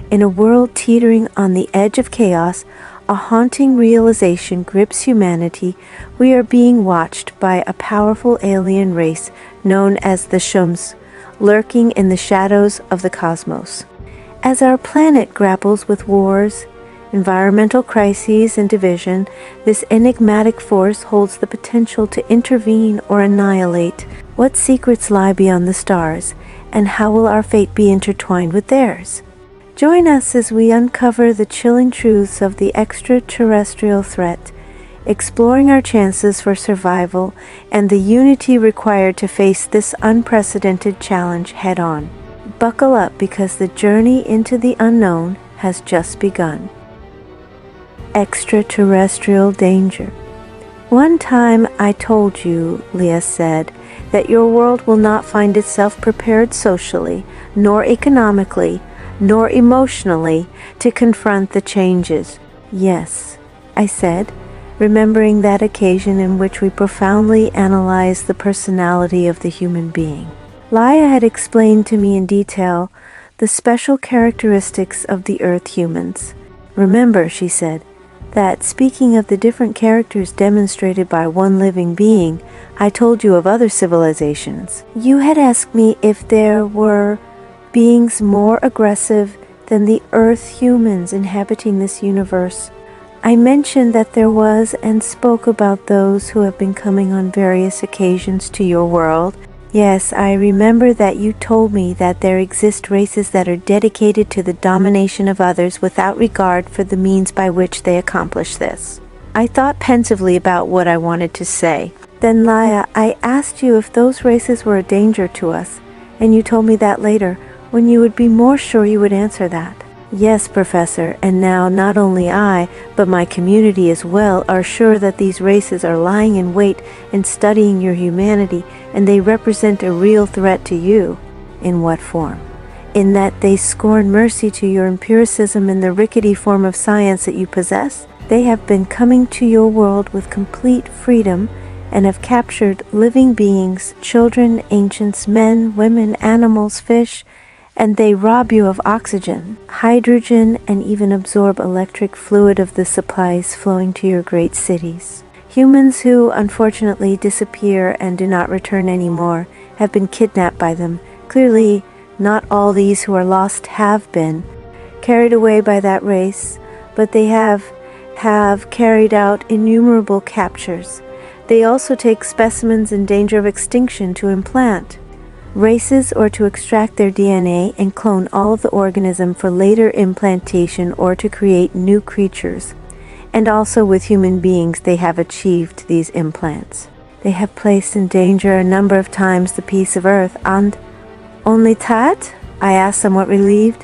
In a world teetering on the edge of chaos, a haunting realization grips humanity. We are being watched by a powerful alien race known as the Shums, lurking in the shadows of the cosmos. As our planet grapples with wars, environmental crises, and division, this enigmatic force holds the potential to intervene or annihilate. What secrets lie beyond the stars, and how will our fate be intertwined with theirs? Join us as we uncover the chilling truths of the extraterrestrial threat, exploring our chances for survival and the unity required to face this unprecedented challenge head-on. Buckle up, because the journey into the unknown has just begun. Extraterrestrial danger. One time I told you, Leah said, that your world will not find itself prepared socially, nor economically, nor emotionally to confront the changes. Yes, I said, remembering that occasion in which we profoundly analyzed the personality of the human being. Leah had explained to me in detail the special characteristics of the Earth humans. Remember, she said, that speaking of the different characters demonstrated by one living being, I told you of other civilizations. You had asked me if there were beings more aggressive than the Earth humans inhabiting this universe. I mentioned that there was, and spoke about those who have been coming on various occasions to your world. Yes, I remember that you told me that there exist races that are dedicated to the domination of others without regard for the means by which they accomplish this. I thought pensively about what I wanted to say. Then, Leah, I asked you if those races were a danger to us, and you told me that later, when you would be more sure you would answer that. Yes, Professor, and now not only I, but my community as well, are sure that these races are lying in wait and studying your humanity, and they represent a real threat to you. In what form? In that they scorn mercy to your empiricism and the rickety form of science that you possess. They have been coming to your world with complete freedom, and have captured living beings, children, ancients, men, women, animals, fish, and they rob you of oxygen, hydrogen, and even absorb electric fluid of the supplies flowing to your great cities. Humans who unfortunately disappear and do not return anymore have been kidnapped by them. Clearly, not all these who are lost have been carried away by that race, but they have carried out innumerable captures. They also take specimens in danger of extinction to implant races or to extract their DNA and clone all of the organism for later implantation or to create new creatures. And also with human beings they have achieved these implants. They have placed in danger a number of times the peace of Earth. And only that? I asked, somewhat relieved,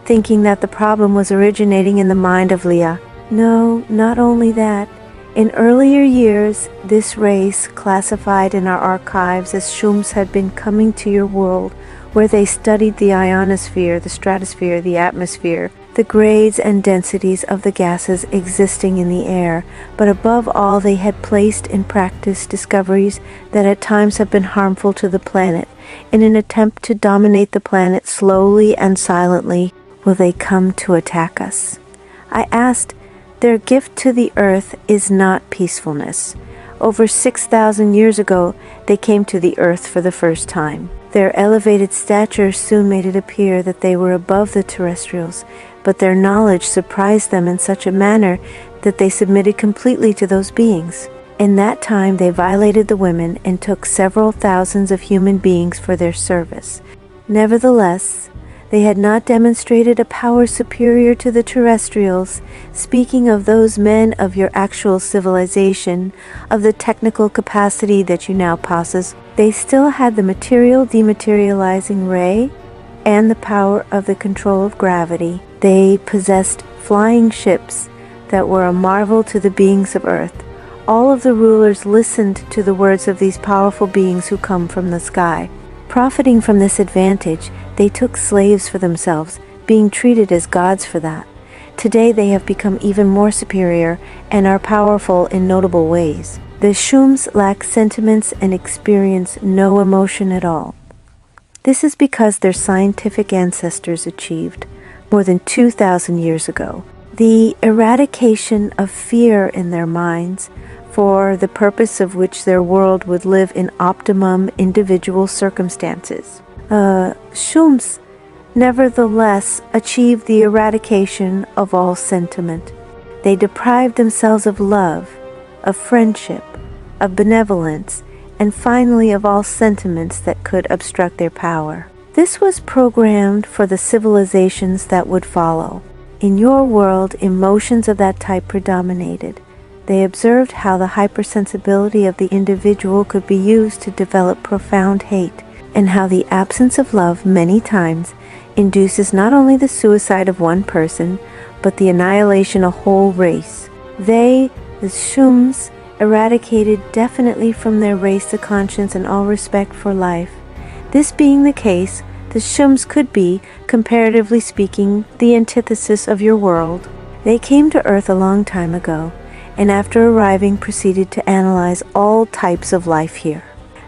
thinking that the problem was originating in the mind of Leah. No, not only that. In earlier years, this race, classified in our archives as Shums, had been coming to your world, where they studied the ionosphere, the stratosphere, the atmosphere, the grades and densities of the gases existing in the air, but above all they had placed in practice discoveries that at times have been harmful to the planet. In an attempt to dominate the planet slowly and silently, will they come to attack us? I asked. Their gift to the earth is not peacefulness. Over 6,000 years ago, they came to the earth for the first time. Their elevated stature soon made it appear that they were above the terrestrials, but their knowledge surprised them in such a manner that they submitted completely to those beings. In that time, they violated the women and took several thousands of human beings for their service. Nevertheless, they had not demonstrated a power superior to the terrestrials. Speaking of those men of your actual civilization, of the technical capacity that you now possess, they still had the material dematerializing ray and the power of the control of gravity. They possessed flying ships that were a marvel to the beings of Earth. All of the rulers listened to the words of these powerful beings who come from the sky. Profiting from this advantage, they took slaves for themselves, being treated as gods for that. Today they have become even more superior and are powerful in notable ways. The Shums lack sentiments and experience no emotion at all. This is because their scientific ancestors achieved more than 2,000 years ago. The eradication of fear in their minds, for the purpose of which their world would live in optimum individual circumstances. Shums nevertheless achieved the eradication of all sentiment. They deprived themselves of love, of friendship, of benevolence, and finally of all sentiments that could obstruct their power. This was programmed for the civilizations that would follow. In your world, emotions of that type predominated. They observed how the hypersensibility of the individual could be used to develop profound hate, and how the absence of love many times induces not only the suicide of one person, but the annihilation of a whole race. They, the Shums, eradicated definitely from their race the conscience and all respect for life. This being the case, the Shums could be, comparatively speaking, the antithesis of your world. They came to Earth a long time ago, and after arriving proceeded to analyze all types of life here.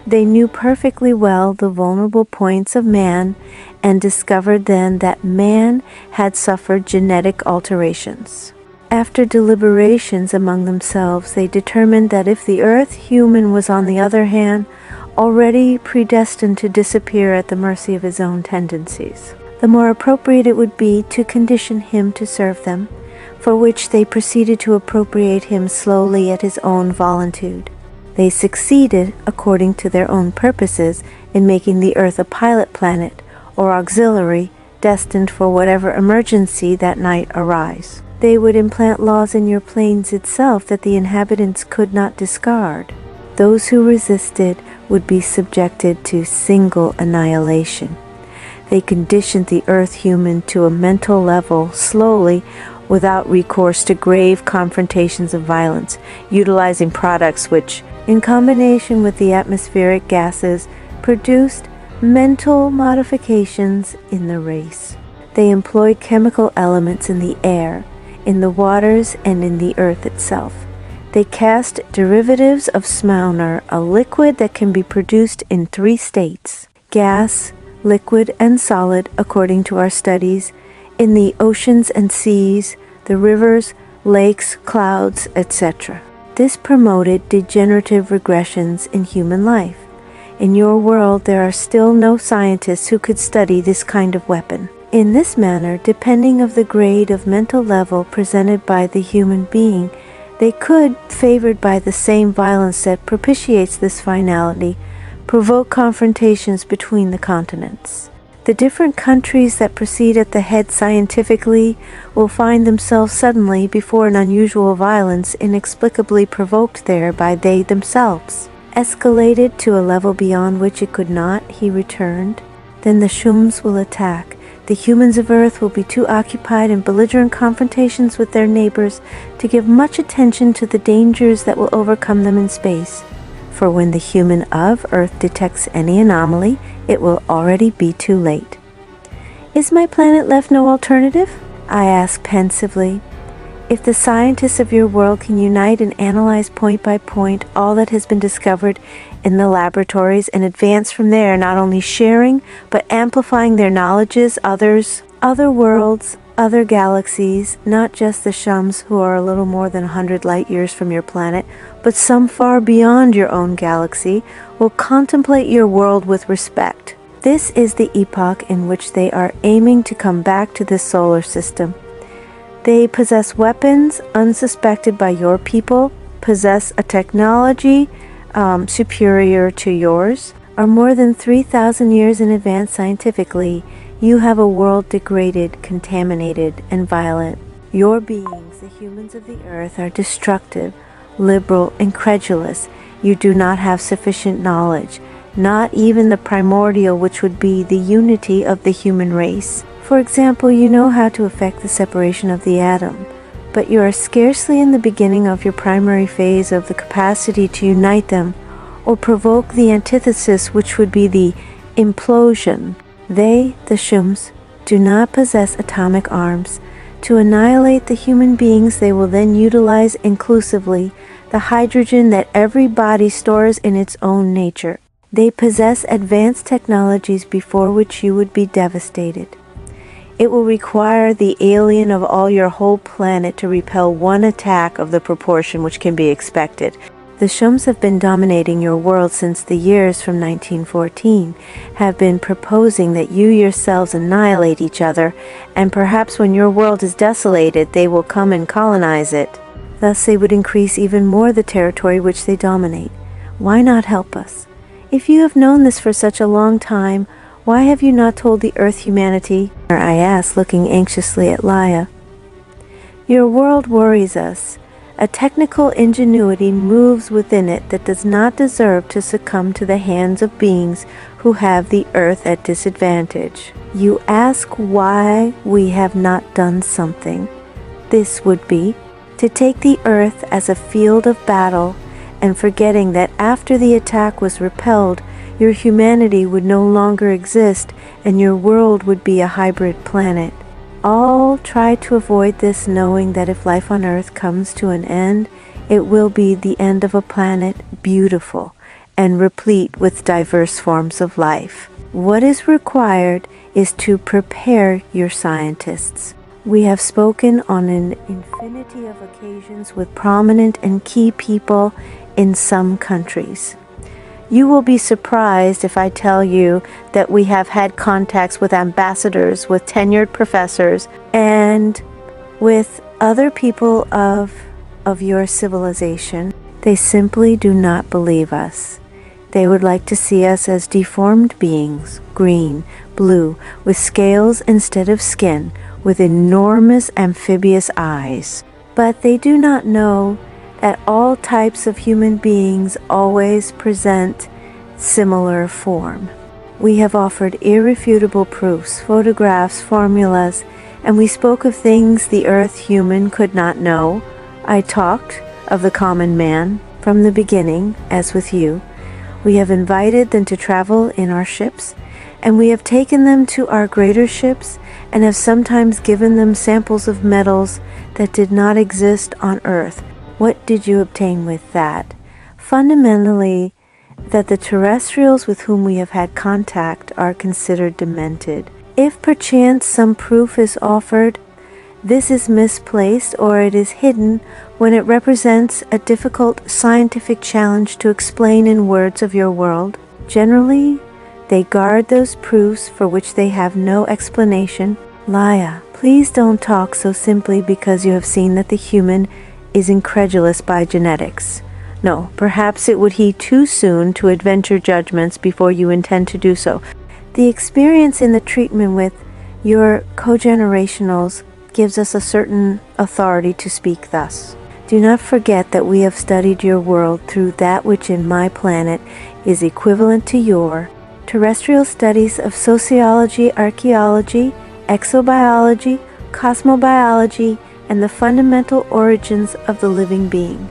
They knew perfectly well the vulnerable points of man and discovered then that man had suffered genetic alterations. After deliberations among themselves, they determined that if the Earth human was, on the other hand, already predestined to disappear at the mercy of his own tendencies, the more appropriate it would be to condition him to serve them, for which they proceeded to appropriate him slowly at his own voluntude. They succeeded, according to their own purposes, in making the Earth a pilot planet, or auxiliary, destined for whatever emergency that night arise. They would implant laws in your planes itself that the inhabitants could not discard. Those who resisted would be subjected to single annihilation. They conditioned the Earth human to a mental level slowly, without recourse to grave confrontations of violence, utilizing products which, in combination with the atmospheric gases, produced mental modifications in the race. They employed chemical elements in the air, in the waters, and in the earth itself. They cast derivatives of smauner, a liquid that can be produced in 3 states: gas, liquid, and solid, according to our studies, in the oceans and seas, the rivers, lakes, clouds, etc. This promoted degenerative regressions in human life. In your world, there are still no scientists who could study this kind of weapon. In this manner, depending of the grade of mental level presented by the human being, they could, favored by the same violence that propitiates this finality, provoke confrontations between the continents. The different countries that proceed at the head scientifically will find themselves suddenly before an unusual violence inexplicably provoked there by they themselves. Escalated to a level beyond which it could not, he returned. Then the Shums will attack. The humans of Earth will be too occupied in belligerent confrontations with their neighbors to give much attention to the dangers that will overcome them in space. For when the human of Earth detects any anomaly, it will already be too late. Is my planet left no alternative? I ask pensively. If the scientists of your world can unite and analyze point by point all that has been discovered in the laboratories and advance from there, not only sharing but amplifying their knowledges, other worlds, other galaxies, not just the Shums who are a little more than 100 light years from your planet, but some far beyond your own galaxy, will contemplate your world with respect. This is the epoch in which they are aiming to come back to this solar system. They possess weapons unsuspected by your people, possess a technology superior to yours, are more than 3,000 years in advance scientifically. You have a world degraded, contaminated, and violent. Your beings, the humans of the earth, are destructive, liberal, incredulous. You do not have sufficient knowledge, not even the primordial, which would be the unity of the human race. For example, you know how to effect the separation of the atom, but you are scarcely in the beginning of your primary phase of the capacity to unite them, or provoke the antithesis, which would be the implosion. They, the Shums, do not possess atomic arms. To annihilate the human beings, they will then utilize inclusively the hydrogen that every body stores in its own nature. They possess advanced technologies before which you would be devastated. It will require the alien of all your whole planet to repel one attack of the proportion which can be expected. The Shums have been dominating your world since the years from 1914, have been proposing that you yourselves annihilate each other, and perhaps when your world is desolated, they will come and colonize it. Thus they would increase even more the territory which they dominate. Why not help us? If you have known this for such a long time, why have you not told the Earth humanity? I asked, looking anxiously at Leah. Your world worries us. A technical ingenuity moves within it that does not deserve to succumb to the hands of beings who have the Earth at disadvantage. You ask why we have not done something. This would be to take the Earth as a field of battle, and forgetting that after the attack was repelled, your humanity would no longer exist and your world would be a hybrid planet. All try to avoid this, knowing that if life on Earth comes to an end, it will be the end of a planet beautiful and replete with diverse forms of life. What is required is to prepare your scientists. We have spoken on an infinity of occasions with prominent and key people in some countries. You will be surprised if I tell you that we have had contacts with ambassadors, with tenured professors, and with other people of your civilization. They simply do not believe us. They would like to see us as deformed beings, green, blue, with scales instead of skin, with enormous amphibious eyes. But they do not know that all types of human beings always present similar form. We have offered irrefutable proofs, photographs, formulas, and we spoke of things the Earth human could not know. I talked of the common man from the beginning, as with you. We have invited them to travel in our ships, and we have taken them to our greater ships and have sometimes given them samples of metals that did not exist on Earth. What did you obtain with that? Fundamentally, that the terrestrials with whom we have had contact are considered demented. If perchance some proof is offered, this is misplaced or it is hidden when it represents a difficult scientific challenge to explain in words of your world. Generally, they guard those proofs for which they have no explanation. Leah, please don't talk so simply because you have seen that the human is incredulous by genetics. No, perhaps it would be too soon to adventure judgments before you intend to do so. The experience in the treatment with your cogenerationals gives us a certain authority to speak thus. Do not forget that we have studied your world through that which in my planet is equivalent to your terrestrial studies of sociology, archaeology, exobiology, cosmobiology, and the fundamental origins of the living being.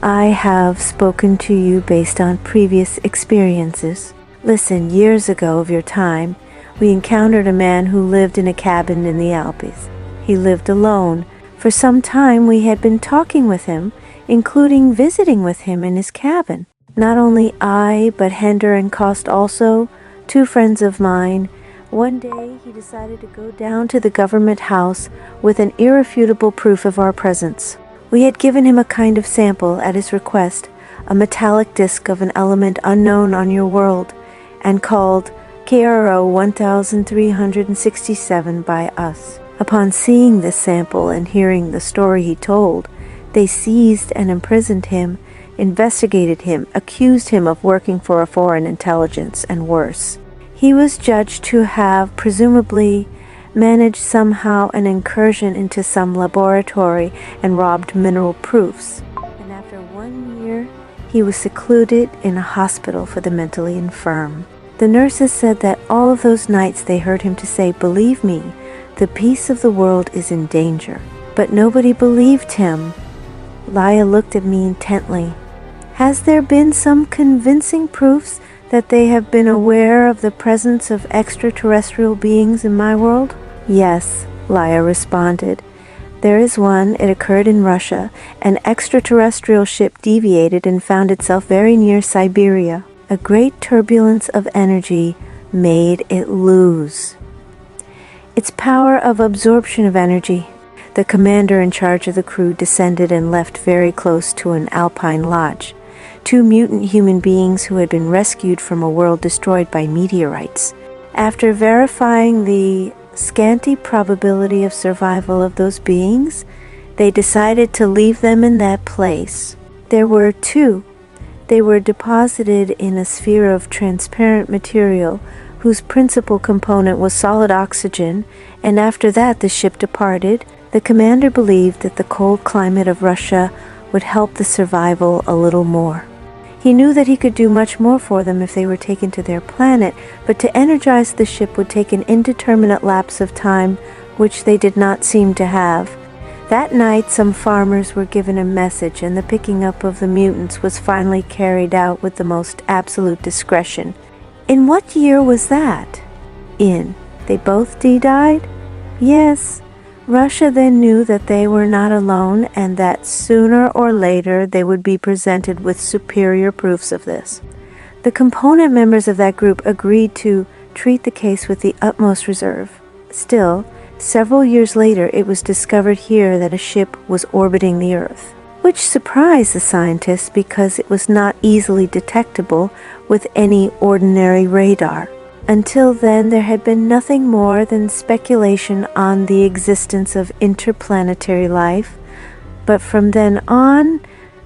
I have spoken to you based on previous experiences. Listen, years ago of your time, we encountered a man who lived in a cabin in the Alps. He lived alone. For some time we had been talking with him, including visiting with him in his cabin. Not only I, but Hender and Kost also, two friends of mine. One day he decided to go down to the government house with an irrefutable proof of our presence. We had given him a kind of sample at his request, a metallic disc of an element unknown on your world, and called KRO 1367 by us. Upon seeing this sample and hearing the story he told, they seized and imprisoned him, investigated him, accused him of working for a foreign intelligence, and worse. He was judged to have, presumably, managed somehow an incursion into some laboratory and robbed mineral proofs. And after 1 year, he was secluded in a hospital for the mentally infirm. The nurses said that all of those nights they heard him to say, "Believe me, the peace of the world is in danger." But nobody believed him. Leah looked at me intently. Has there been some convincing proofs that they have been aware of the presence of extraterrestrial beings in my world? Yes, Leah responded. There is one. It occurred in Russia. An extraterrestrial ship deviated and found itself very near Siberia. A great turbulence of energy made it lose. its power of absorption of energy. The commander in charge of the crew descended and left very close to an alpine lodge. Two mutant human beings who had been rescued from a world destroyed by meteorites. After verifying the scanty probability of survival of those beings, they decided to leave them in that place. There were two. They were deposited in a sphere of transparent material whose principal component was solid oxygen, and after that the ship departed. The commander believed that the cold climate of Russia would help the survival a little more. He knew that he could do much more for them if they were taken to their planet, but to energize the ship would take an indeterminate lapse of time, which they did not seem to have. That night, some farmers were given a message, and the picking up of the mutants was finally carried out with the most absolute discretion. In what year was that? They both died? Yes. Russia then knew that they were not alone, and that sooner or later they would be presented with superior proofs of this. The component members of that group agreed to treat the case with the utmost reserve. Still, several years later it was discovered here that a ship was orbiting the Earth, which surprised the scientists because it was not easily detectable with any ordinary radar. Until then, there had been nothing more than speculation on the existence of interplanetary life, but from then on,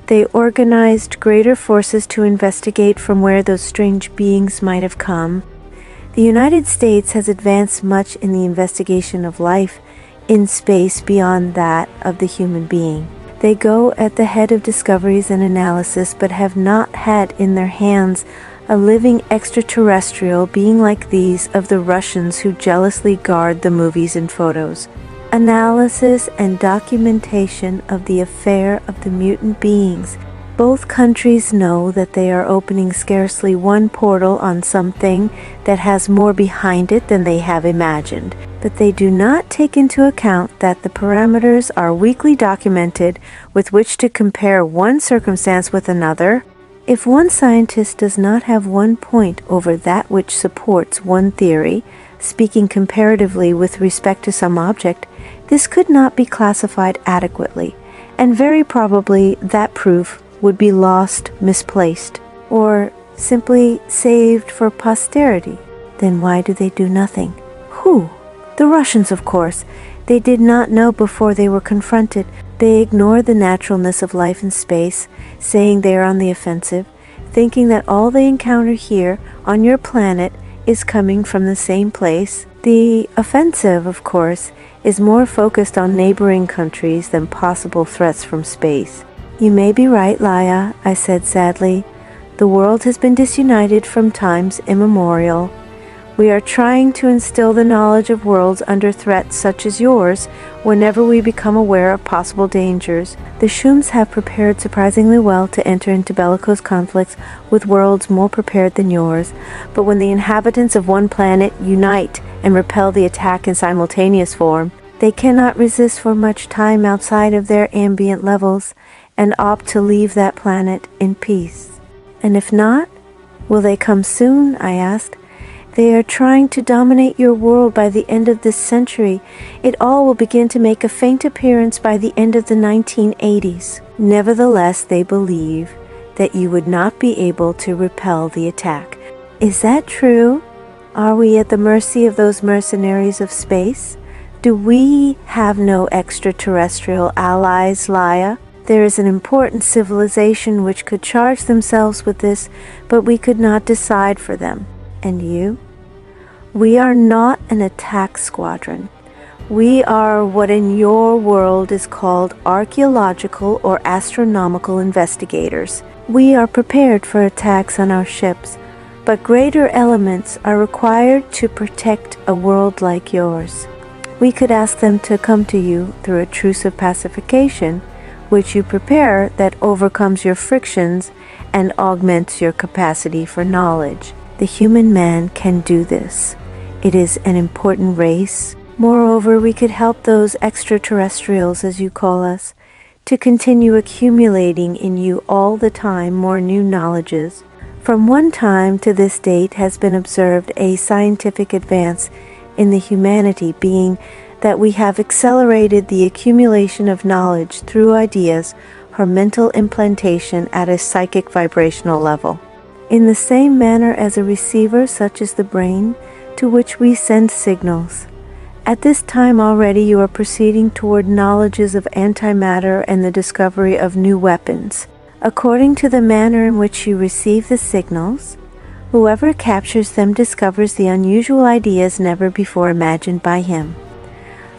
they organized greater forces to investigate from where those strange beings might have come. The United States has advanced much in the investigation of life in space beyond that of the human being. They go at the head of discoveries and analysis, but have not had in their hands a living extraterrestrial being like these of the Russians who jealously guard the movies and photos. Analysis and documentation of the affair of the mutant beings. Both countries know that they are opening scarcely one portal on something that has more behind it than they have imagined, but they do not take into account that the parameters are weakly documented with which to compare one circumstance with another. If one scientist does not have one point over that which supports one theory, speaking comparatively with respect to some object, this could not be classified adequately, and very probably that proof would be lost, misplaced, or simply saved for posterity. Then why do they do nothing? Who? The Russians, of course. They did not know before they were confronted. They ignore the naturalness of life in space, saying they are on the offensive, thinking that all they encounter here on your planet is coming from the same place. The offensive, of course, is more focused on neighboring countries than possible threats from space. You may be right, Leah, I said sadly. The world has been disunited from times immemorial. We are trying to instill the knowledge of worlds under threat such as yours whenever we become aware of possible dangers. The Shums have prepared surprisingly well to enter into bellicose conflicts with worlds more prepared than yours, but when the inhabitants of one planet unite and repel the attack in simultaneous form, they cannot resist for much time outside of their ambient levels and opt to leave that planet in peace. And if not, will they come soon? I asked. They are trying to dominate your world by the end of this century. It all will begin to make a faint appearance by the end of the 1980s. Nevertheless, they believe that you would not be able to repel the attack. Is that true? Are we at the mercy of those mercenaries of space? Do we have no extraterrestrial allies, Leah? There is an important civilization which could charge themselves with this, but we could not decide for them. And you? We are not an attack squadron. We are what in your world is called archaeological or astronomical investigators. We are prepared for attacks on our ships, but greater elements are required to protect a world like yours. We could ask them to come to you through a truce of pacification, which you prepare that overcomes your frictions and augments your capacity for knowledge. The human man can do this. It is an important race. Moreover, we could help those extraterrestrials, as you call us, to continue accumulating in you all the time more new knowledges. From one time to this date has been observed a scientific advance in the humanity being that we have accelerated the accumulation of knowledge through ideas or mental implantation at a psychic vibrational level. In the same manner as a receiver such as the brain, to which we send signals. At this time already you are proceeding toward knowledges of antimatter and the discovery of new weapons. According to the manner in which you receive the signals, whoever captures them discovers the unusual ideas never before imagined by him.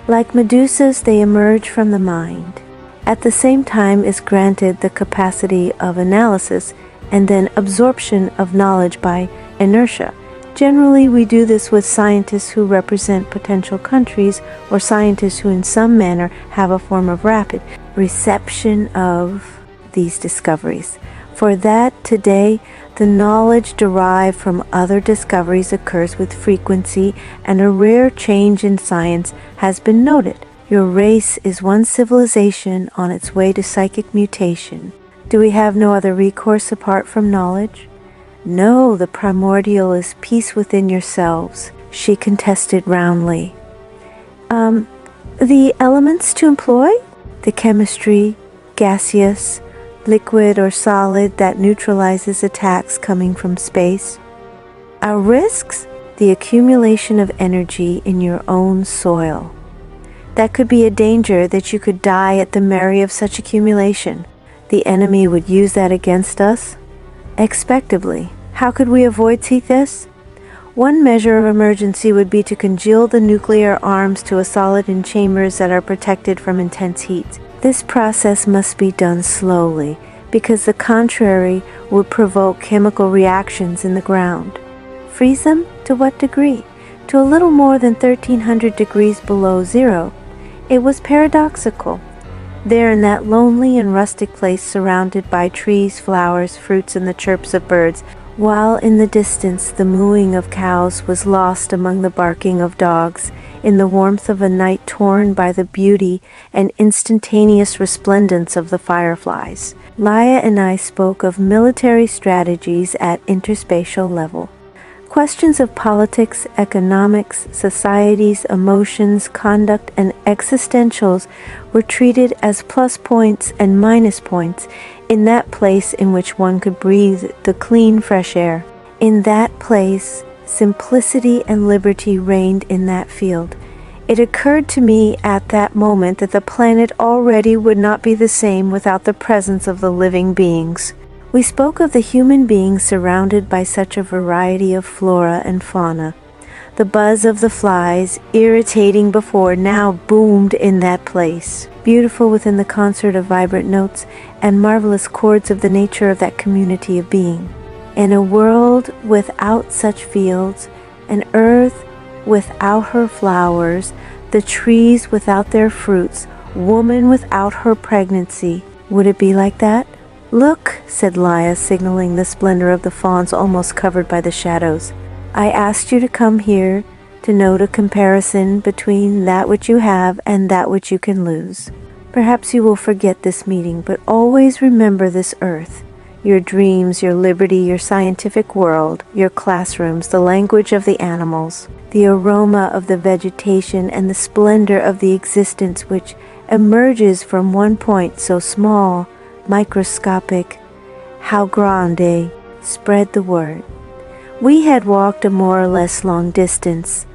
Like Medusas, they emerge from the mind. At the same time is granted the capacity of analysis and then absorption of knowledge by inertia. Generally, we do this with scientists who represent potential countries or scientists who in some manner have a form of rapid reception of these discoveries. For that, today, the knowledge derived from other discoveries occurs with frequency, and a rare change in science has been noted. Your race is one civilization on its way to psychic mutation. Do we have no other recourse apart from knowledge? No, the primordial is peace within yourselves, she contested roundly. The elements to employ? The chemistry, gaseous, liquid or solid that neutralizes attacks coming from space. Our risks? The accumulation of energy in your own soil. That could be a danger that you could die at the merry of such accumulation. The enemy would use that against us. Expectably. How could we avoid this? One measure of emergency would be to congeal the nuclear arms to a solid in chambers that are protected from intense heat. This process must be done slowly, because the contrary would provoke chemical reactions in the ground. Freeze them? To what degree? To a little more than 1300 degrees below zero. It was paradoxical. There in that lonely and rustic place surrounded by trees, flowers, fruits, and the chirps of birds, while in the distance the mooing of cows was lost among the barking of dogs, in the warmth of a night torn by the beauty and instantaneous resplendence of the fireflies. Leah and I spoke of military strategies at interspatial level. Questions of politics, economics, societies, emotions, conduct, and existentials were treated as plus points and minus points in that place in which one could breathe the clean, fresh air. In that place, simplicity and liberty reigned in that field. It occurred to me at that moment that the planet already would not be the same without the presence of the living beings. We spoke of the human being surrounded by such a variety of flora and fauna. The buzz of the flies, irritating before, now boomed in that place, beautiful within the concert of vibrant notes and marvelous chords of the nature of that community of being. In a world without such fields, an earth without her flowers, the trees without their fruits, woman without her pregnancy, would it be like that? Look, said Leah, signaling the splendor of the fawns almost covered by the shadows. I asked you to come here to note a comparison between that which you have and that which you can lose. Perhaps you will forget this meeting, but always remember this earth, your dreams, your liberty, your scientific world, your classrooms, the language of the animals, the aroma of the vegetation, and the splendor of the existence which emerges from one point so small, microscopic. How grande, spread the word. We had walked a more or less long distance.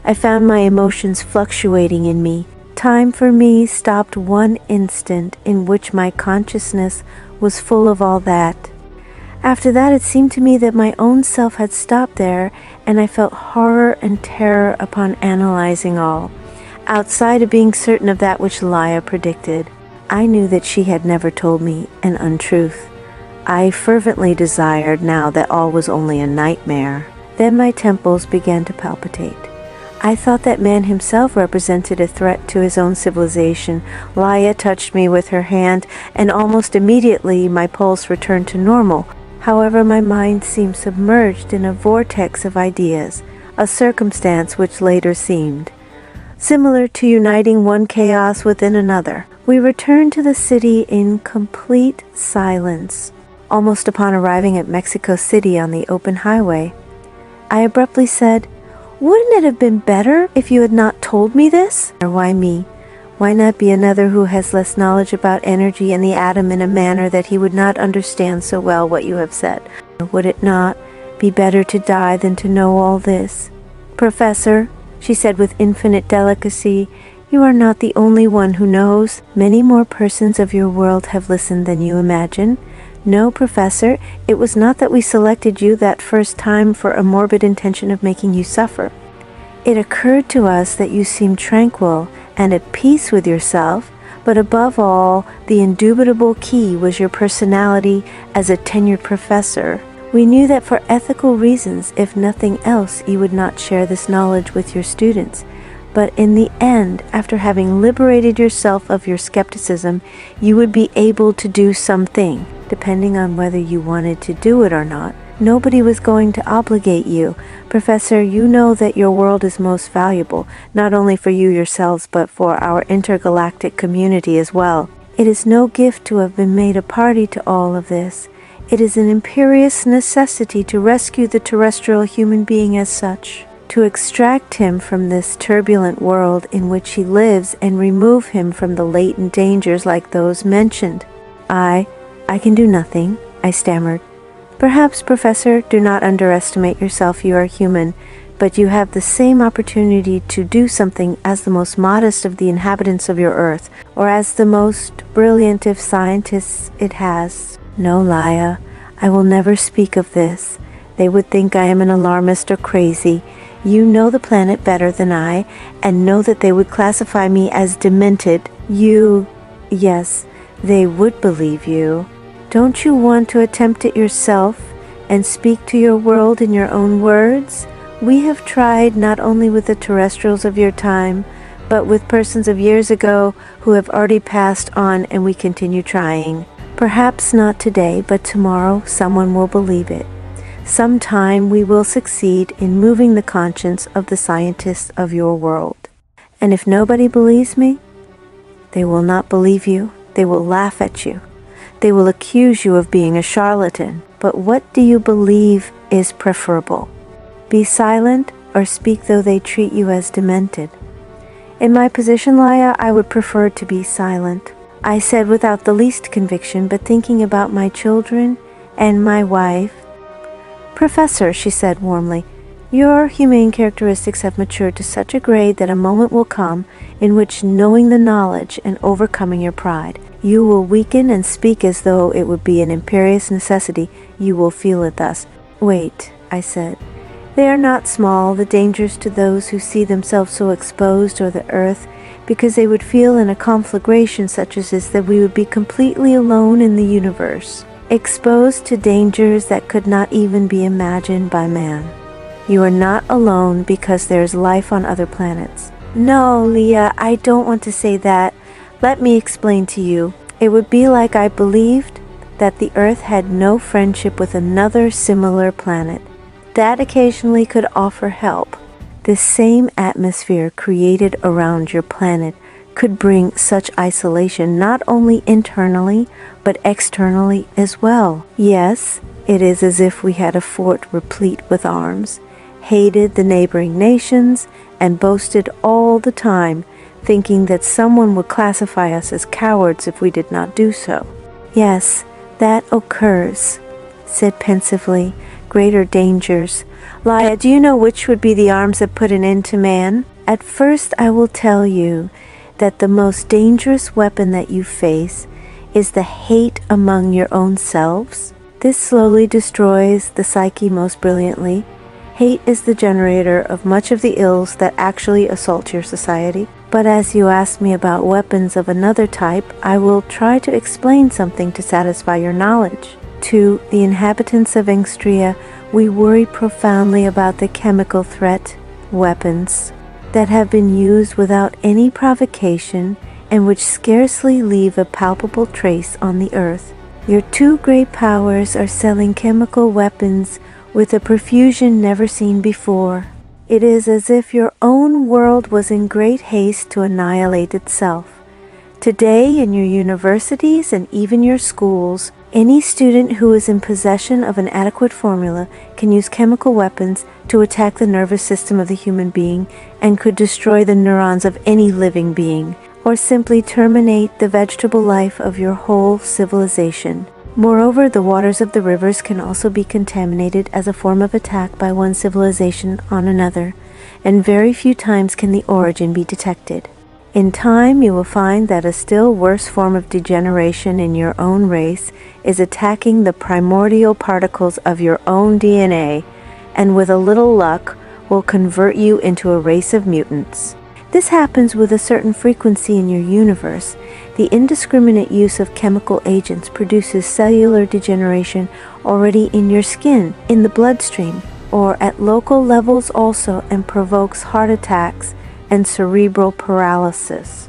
I found my emotions fluctuating in me. Time for me stopped one instant in which my consciousness was full of all that. After that it seemed to me that my own self had stopped there, and I felt horror and terror upon analyzing all, outside of being certain of that which Leah predicted. I knew that she had never told me an untruth. I fervently desired now that all was only a nightmare. Then my temples began to palpitate. I thought that man himself represented a threat to his own civilization. Leah touched me with her hand, and almost immediately my pulse returned to normal. However, my mind seemed submerged in a vortex of ideas, a circumstance which later seemed similar to uniting one chaos within another. We returned to the city in complete silence. Almost upon arriving at Mexico City on the open highway, I abruptly said, Wouldn't it have been better if you had not told me this? Or why me? Why not be another who has less knowledge about energy and the atom in a manner that he would not understand so well what you have said? Or would it not be better to die than to know all this? Professor, she said with infinite delicacy, you are not the only one who knows. Many more persons of your world have listened than you imagine. No, Professor, it was not that we selected you that first time for a morbid intention of making you suffer. It occurred to us that you seemed tranquil and at peace with yourself, but above all, the indubitable key was your personality as a tenured professor. We knew that for ethical reasons, if nothing else, you would not share this knowledge with your students. But in the end, after having liberated yourself of your skepticism, you would be able to do something, depending on whether you wanted to do it or not. Nobody was going to obligate you. Professor, you know that your world is most valuable, not only for you yourselves, but for our intergalactic community as well. It is no gift to have been made a party to all of this. It is an imperious necessity to rescue the terrestrial human being as such, to extract him from this turbulent world in which he lives and remove him from the latent dangers like those mentioned. I can do nothing, I stammered. Perhaps, Professor, do not underestimate yourself. You are human, but you have the same opportunity to do something as the most modest of the inhabitants of your earth, or as the most brilliant of scientists it has. No, Leah, I will never speak of this. They would think I am an alarmist or crazy. You know the planet better than I, and know that they would classify me as demented. Yes, they would believe you. Don't you want to attempt it yourself and speak to your world in your own words? We have tried not only with the terrestrials of your time, but with persons of years ago who have already passed on, and we continue trying. Perhaps not today, but tomorrow someone will believe it. Sometime we will succeed in moving the conscience of the scientists of your world. And if nobody believes me, they will not believe you. They will laugh at you. They will accuse you of being a charlatan. But what do you believe is preferable? Be silent or speak though they treat you as demented? In my position, Leah, I would prefer to be silent. I said without the least conviction, but thinking about my children and my wife. Professor, she said warmly, your humane characteristics have matured to such a grade that a moment will come in which, knowing the knowledge and overcoming your pride, you will weaken and speak as though it would be an imperious necessity. You will feel it thus. Wait, I said. They are not small, the dangers to those who see themselves so exposed or the earth, because they would feel in a conflagration such as this that we would be completely alone in the universe, exposed to dangers that could not even be imagined by man. You are not alone because there is life on other planets. No, Leah, I don't want to say that. Let me explain to you. It would be like I believed that the Earth had no friendship with another similar planet that occasionally could offer help. This same atmosphere created around your planet could bring such isolation not only internally but externally as well. Yes, it is as if we had a fort replete with arms, hated the neighboring nations, and boasted all the time, thinking that someone would classify us as cowards if we did not do so. Yes, that occurs, said pensively, greater dangers. Leah, do you know which would be the arms that put an end to man? At first I will tell you that the most dangerous weapon that you face is the hate among your own selves. This slowly destroys the psyche most brilliantly. Hate is the generator of much of the ills that actually assault your society. But as you ask me about weapons of another type, I will try to explain something to satisfy your knowledge. To the inhabitants of Extraterrestrial, we worry profoundly about the chemical threat, weapons, that have been used without any provocation and which scarcely leave a palpable trace on the earth. Your two great powers are selling chemical weapons with a profusion never seen before. It is as if your own world was in great haste to annihilate itself. Today, in your universities and even your schools, Any student who is in possession of an adequate formula can use chemical weapons to attack the nervous system of the human being and could destroy the neurons of any living being, or simply terminate the vegetable life of your whole civilization. Moreover, the waters of the rivers can also be contaminated as a form of attack by one civilization on another, and very few times can the origin be detected. In time, you will find that a still worse form of degeneration in your own race is attacking the primordial particles of your own DNA, and with a little luck will convert you into a race of mutants. This happens with a certain frequency in your universe. The indiscriminate use of chemical agents produces cellular degeneration already in your skin, in the bloodstream, or at local levels also, and provokes heart attacks and cerebral paralysis.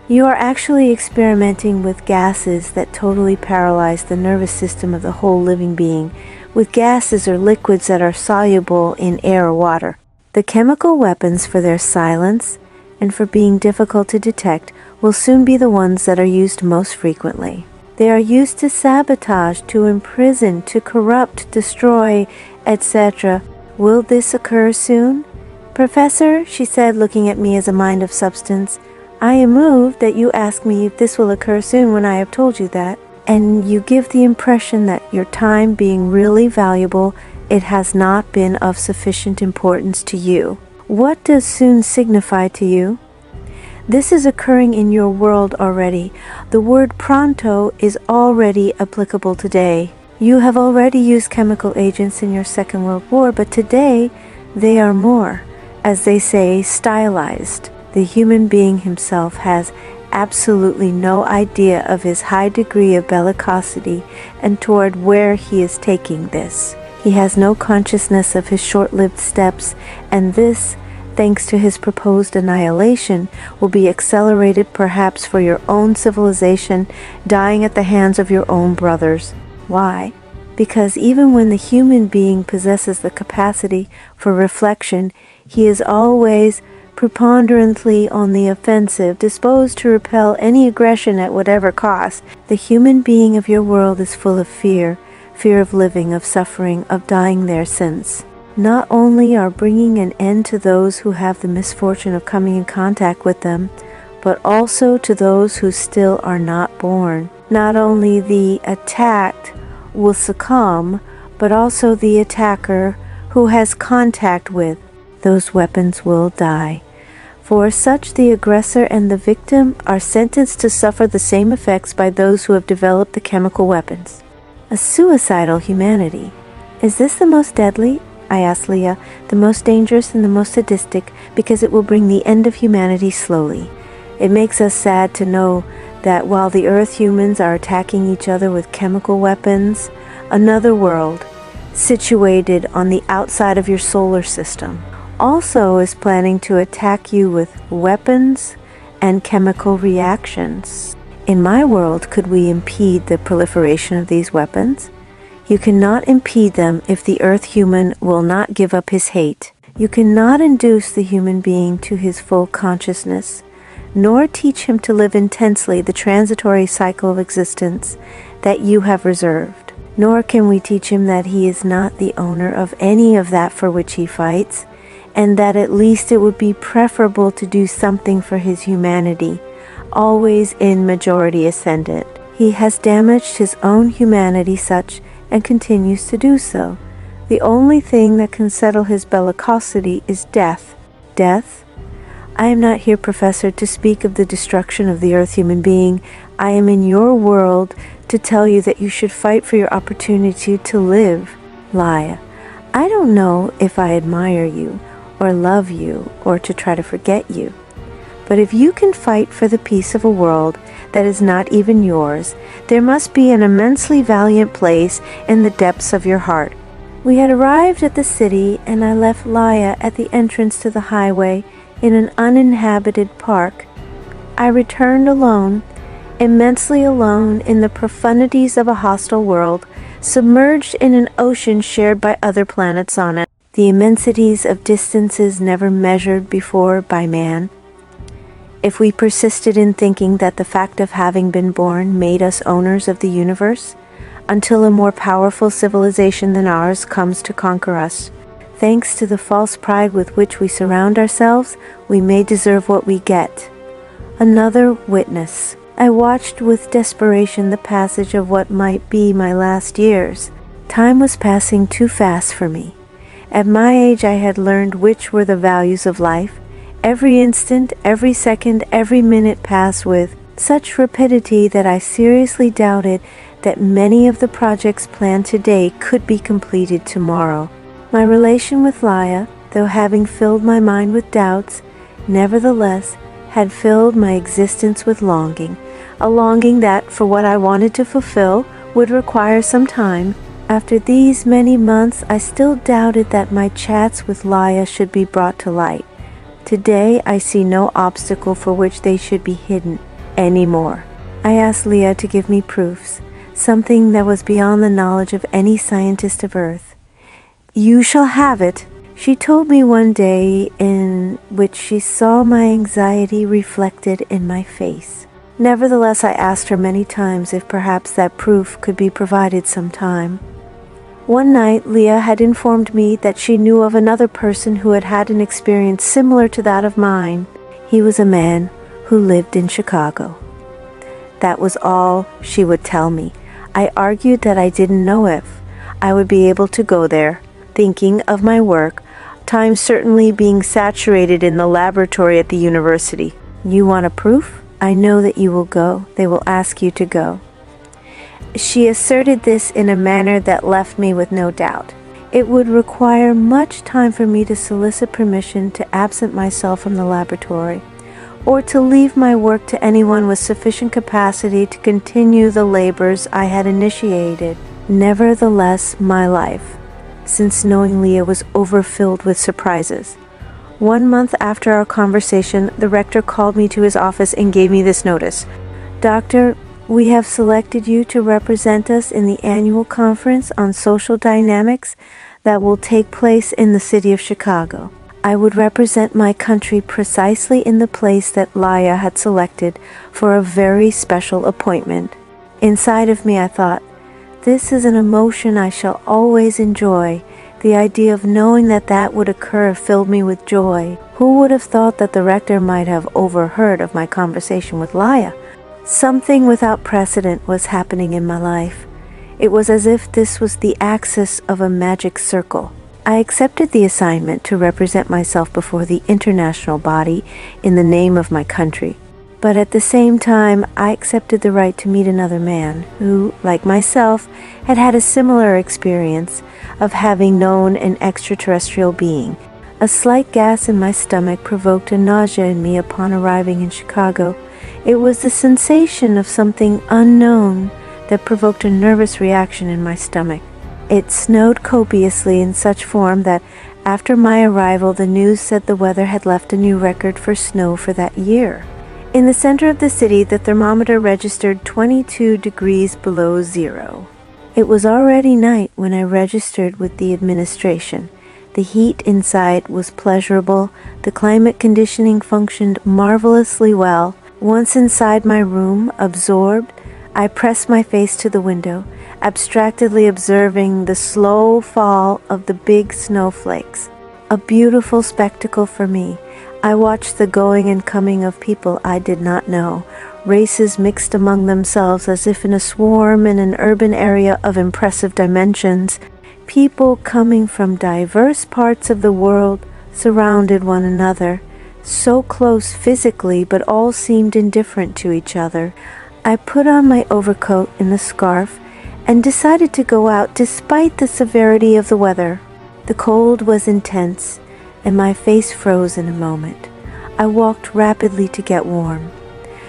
You are actually experimenting with gases that totally paralyze the nervous system of the whole living being, with gases or liquids that are soluble in air or water. The chemical weapons, for their silence and for being difficult to detect, will soon be the ones that are used most frequently. They are used to sabotage, to imprison, to corrupt, destroy, etc. Will this occur soon? Professor, she said, looking at me as a mind of substance, I am moved that you ask me if this will occur soon when I have told you that, and you give the impression that your time being really valuable, it has not been of sufficient importance to you. What does soon signify to you? This is occurring in your world already. The word pronto is already applicable today. You have already used chemical agents in your Second World War, but today they are more, as they say, stylized. The human being himself has absolutely no idea of his high degree of bellicosity and toward where he is taking this. He has no consciousness of his short-lived steps, and this, thanks to his proposed annihilation, will be accelerated perhaps for your own civilization, dying at the hands of your own brothers. Why? Because even when the human being possesses the capacity for reflection, he is always preponderantly on the offensive, disposed to repel any aggression at whatever cost. The human being of your world is full of fear, fear of living, of suffering, of dying their sins. Not only are bringing an end to those who have the misfortune of coming in contact with them, but also to those who still are not born. Not only the attacked will succumb, but also the attacker who has contact with those weapons will die. For such, the aggressor and the victim are sentenced to suffer the same effects by those who have developed the chemical weapons. A suicidal humanity. Is this the most deadly? I asked Leah. The most dangerous and the most sadistic, because it will bring the end of humanity slowly. It makes us sad to know that while the Earth humans are attacking each other with chemical weapons, another world, situated on the outside of your solar system, also is planning to attack you with weapons and chemical reactions. In my world, could we impede the proliferation of these weapons? You cannot impede them if the Earth human will not give up his hate. You cannot induce the human being to his full consciousness, nor teach him to live intensely the transitory cycle of existence that you have reserved. Nor can we teach him that he is not the owner of any of that for which he fights, and that at least it would be preferable to do something for his humanity, always in majority ascendant. He has damaged his own humanity such, and continues to do so. The only thing that can settle his bellicosity is death. Death? I am not here, Professor, to speak of the destruction of the Earth human being. I am in your world to tell you that you should fight for your opportunity to live. Leah, I don't know if I admire you, or love you, or to try to forget you. But if you can fight for the peace of a world that is not even yours, there must be an immensely valiant place in the depths of your heart. We had arrived at the city, and I left Leah at the entrance to the highway in an uninhabited park. I returned alone, immensely alone in the profundities of a hostile world, submerged in an ocean shared by other planets on it. The immensities of distances never measured before by man. If we persisted in thinking that the fact of having been born made us owners of the universe, until a more powerful civilization than ours comes to conquer us. Thanks to the false pride with which we surround ourselves, we may deserve what we get. Another witness. I watched with desperation the passage of what might be my last years. Time was passing too fast for me. At my age, I had learned which were the values of life. Every instant, every second, every minute passed with such rapidity that I seriously doubted that many of the projects planned today could be completed tomorrow. My relation with Leah, though having filled my mind with doubts, nevertheless had filled my existence with longing, a longing that, for what I wanted to fulfill, would require some time. After these many months, I still doubted that my chats with Leah should be brought to light. Today, I see no obstacle for which they should be hidden anymore. I asked Leah to give me proofs, something that was beyond the knowledge of any scientist of Earth. "You shall have it," she told me one day, in which she saw my anxiety reflected in my face. Nevertheless, I asked her many times if perhaps that proof could be provided some time. One night, Leah had informed me that she knew of another person who had had an experience similar to that of mine. He was a man who lived in Chicago. That was all she would tell me. I argued that I didn't know if I would be able to go there, thinking of my work, time certainly being saturated in the laboratory at the university. "You want a proof? I know that you will go. They will ask you to go." She asserted this in a manner that left me with no doubt. It would require much time for me to solicit permission to absent myself from the laboratory, or to leave my work to anyone with sufficient capacity to continue the labors I had initiated. Nevertheless, my life, since knowing Leah, was overfilled with surprises. 1 month after our conversation, the rector called me to his office and gave me this notice. "Doctor, we have selected you to represent us in the annual conference on social dynamics that will take place in the city of Chicago. I would represent my country precisely in the place that Leah had selected for a very special appointment." Inside of me, I thought, this is an emotion I shall always enjoy. The idea of knowing that that would occur filled me with joy. Who would have thought that the rector might have overheard of my conversation with Leah? Something without precedent was happening in my life. It was as if this was the axis of a magic circle. I accepted the assignment to represent myself before the international body in the name of my country. But at the same time, I accepted the right to meet another man who, like myself, had had a similar experience of having known an extraterrestrial being. A slight gas in my stomach provoked a nausea in me upon arriving in Chicago. It was the sensation of something unknown that provoked a nervous reaction in my stomach. It snowed copiously in such form that after my arrival, the news said the weather had left a new record for snow for that year. In the center of the city, the thermometer registered 22 degrees below zero. It was already night when I registered with the administration. The heat inside was pleasurable. The climate conditioning functioned marvelously well. Once inside my room, absorbed, I pressed my face to the window, abstractedly observing the slow fall of the big snowflakes. A beautiful spectacle for me. I watched the going and coming of people I did not know. Races mixed among themselves as if in a swarm in an urban area of impressive dimensions. People coming from diverse parts of the world surrounded one another, so close physically, but all seemed indifferent to each other. I put on my overcoat and a scarf and decided to go out despite the severity of the weather. The cold was intense, and my face froze in a moment. I walked rapidly to get warm.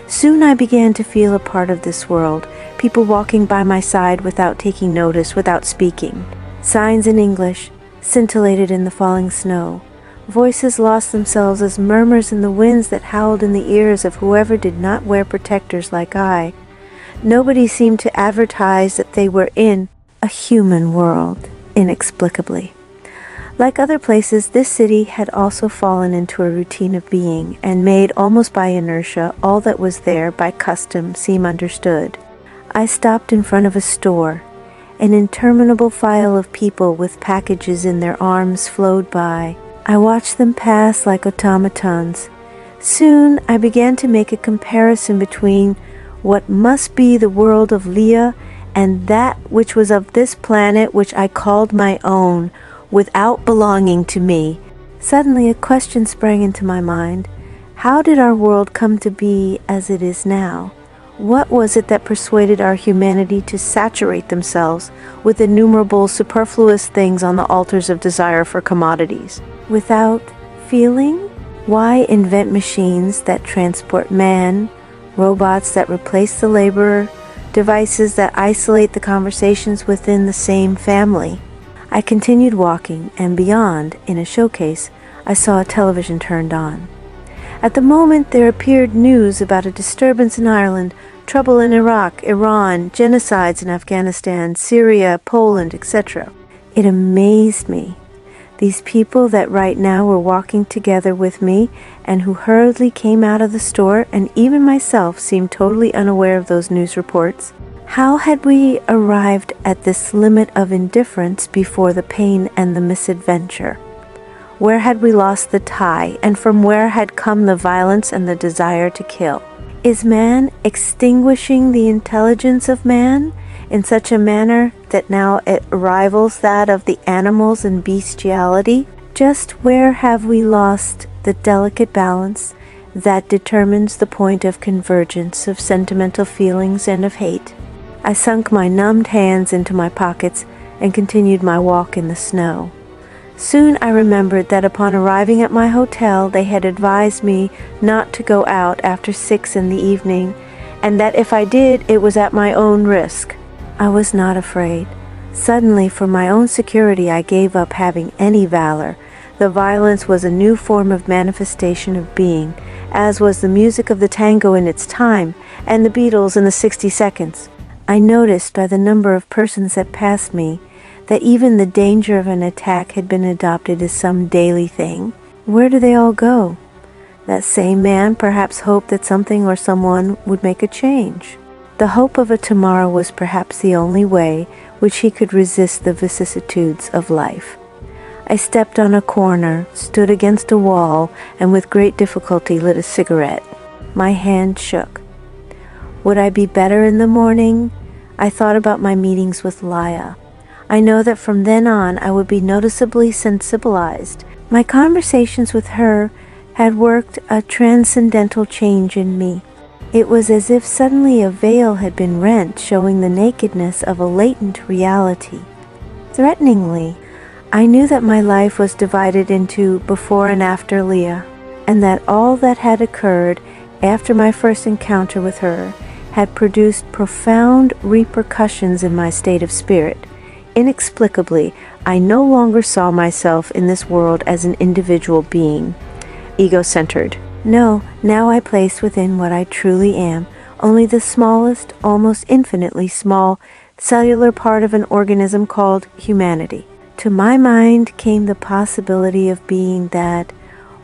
Soon I began to feel a part of this world, people walking by my side without taking notice, without speaking. Signs in English scintillated in the falling snow. Voices lost themselves as murmurs in the winds that howled in the ears of whoever did not wear protectors like I. Nobody seemed to advertise that they were in a human world, inexplicably. Like other places, this city had also fallen into a routine of being and made, almost by inertia, all that was there by custom seem understood. I stopped in front of a store. An interminable file of people with packages in their arms flowed by. I watched them pass like automatons. Soon I began to make a comparison between what must be the world of Leah and that which was of this planet which I called my own, without belonging to me. Suddenly a question sprang into my mind. How did our world come to be as it is now? What was it that persuaded our humanity to saturate themselves with innumerable superfluous things on the altars of desire for commodities? Without feeling? Why invent machines that transport man, robots that replace the laborer, devices that isolate the conversations within the same family? I continued walking, and beyond, in a showcase, I saw a television turned on. At the moment there appeared news about a disturbance in Ireland, trouble in Iraq, Iran, genocides in Afghanistan, Syria, Poland, etc. It amazed me. These people that right now were walking together with me and who hurriedly came out of the store, and even myself seemed totally unaware of those news reports. How had we arrived at this limit of indifference before the pain and the misadventure? Where had we lost the tie, and from where had come the violence and the desire to kill? Is man extinguishing the intelligence of man in such a manner that now it rivals that of the animals in bestiality? Just where have we lost the delicate balance that determines the point of convergence of sentimental feelings and of hate? I sunk my numbed hands into my pockets and continued my walk in the snow. Soon I remembered that upon arriving at my hotel they had advised me not to go out after 6 in the evening, and that if I did, it was at my own risk. I was not afraid. Suddenly, for my own security, I gave up having any valor. The violence was a new form of manifestation of being, as was the music of the tango in its time, and the Beatles in the 60 seconds. I noticed by the number of persons that passed me that even the danger of an attack had been adopted as some daily thing. Where do they all go? That same man perhaps hoped that something or someone would make a change. The hope of a tomorrow was perhaps the only way which he could resist the vicissitudes of life. I stepped on a corner, stood against a wall, and with great difficulty lit a cigarette. My hand shook. Would I be better in the morning? I thought about my meetings with Leah. I know that from then on I would be noticeably sensibilized. My conversations with her had worked a transcendental change in me. It was as if suddenly a veil had been rent, showing the nakedness of a latent reality. Threateningly, I knew that my life was divided into before and after Leah, and that all that had occurred after my first encounter with her had produced profound repercussions in my state of spirit. Inexplicably, I no longer saw myself in this world as an individual being, ego-centered. No, now I placed within what I truly am only the smallest, almost infinitely small, cellular part of an organism called humanity. To my mind came the possibility of being that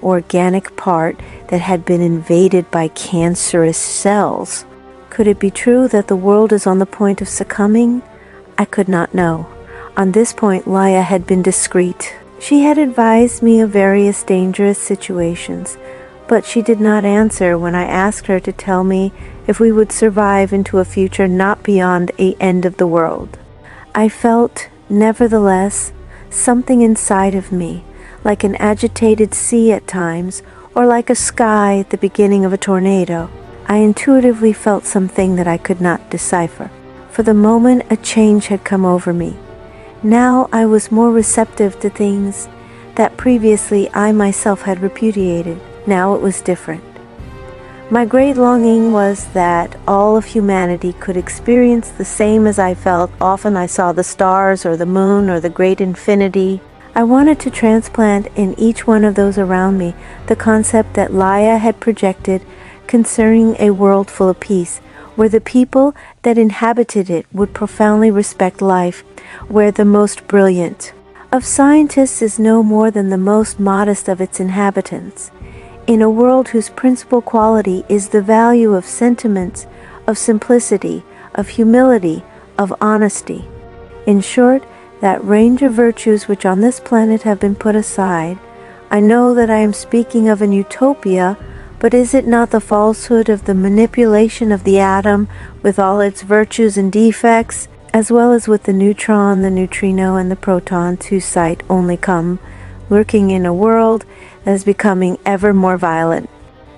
organic part that had been invaded by cancerous cells. Could it be true that the world is on the point of succumbing? I could not know. On this point, Leah had been discreet. She had advised me of various dangerous situations, but she did not answer when I asked her to tell me if we would survive into a future not beyond the end of the world. I felt, nevertheless, something inside of me, like an agitated sea at times, or like a sky at the beginning of a tornado. I intuitively felt something that I could not decipher. For the moment, a change had come over me. Now I was more receptive to things that previously I myself had repudiated. Now it was different. My great longing was that all of humanity could experience the same as I felt. Often I saw the stars or the moon or the great infinity. I wanted to transplant in each one of those around me the concept that Leah had projected concerning a world full of peace, where the people that inhabited it would profoundly respect life, where the most brilliant of scientists is no more than the most modest of its inhabitants, in a world whose principal quality is the value of sentiments, of simplicity, of humility, of honesty. In short, that range of virtues which on this planet have been put aside. I know that I am speaking of an utopia, but is it not the falsehood of the manipulation of the atom with all its virtues and defects, as well as with the neutron, the neutrino, and the proton, whose sight only come, lurking in a world that is becoming ever more violent?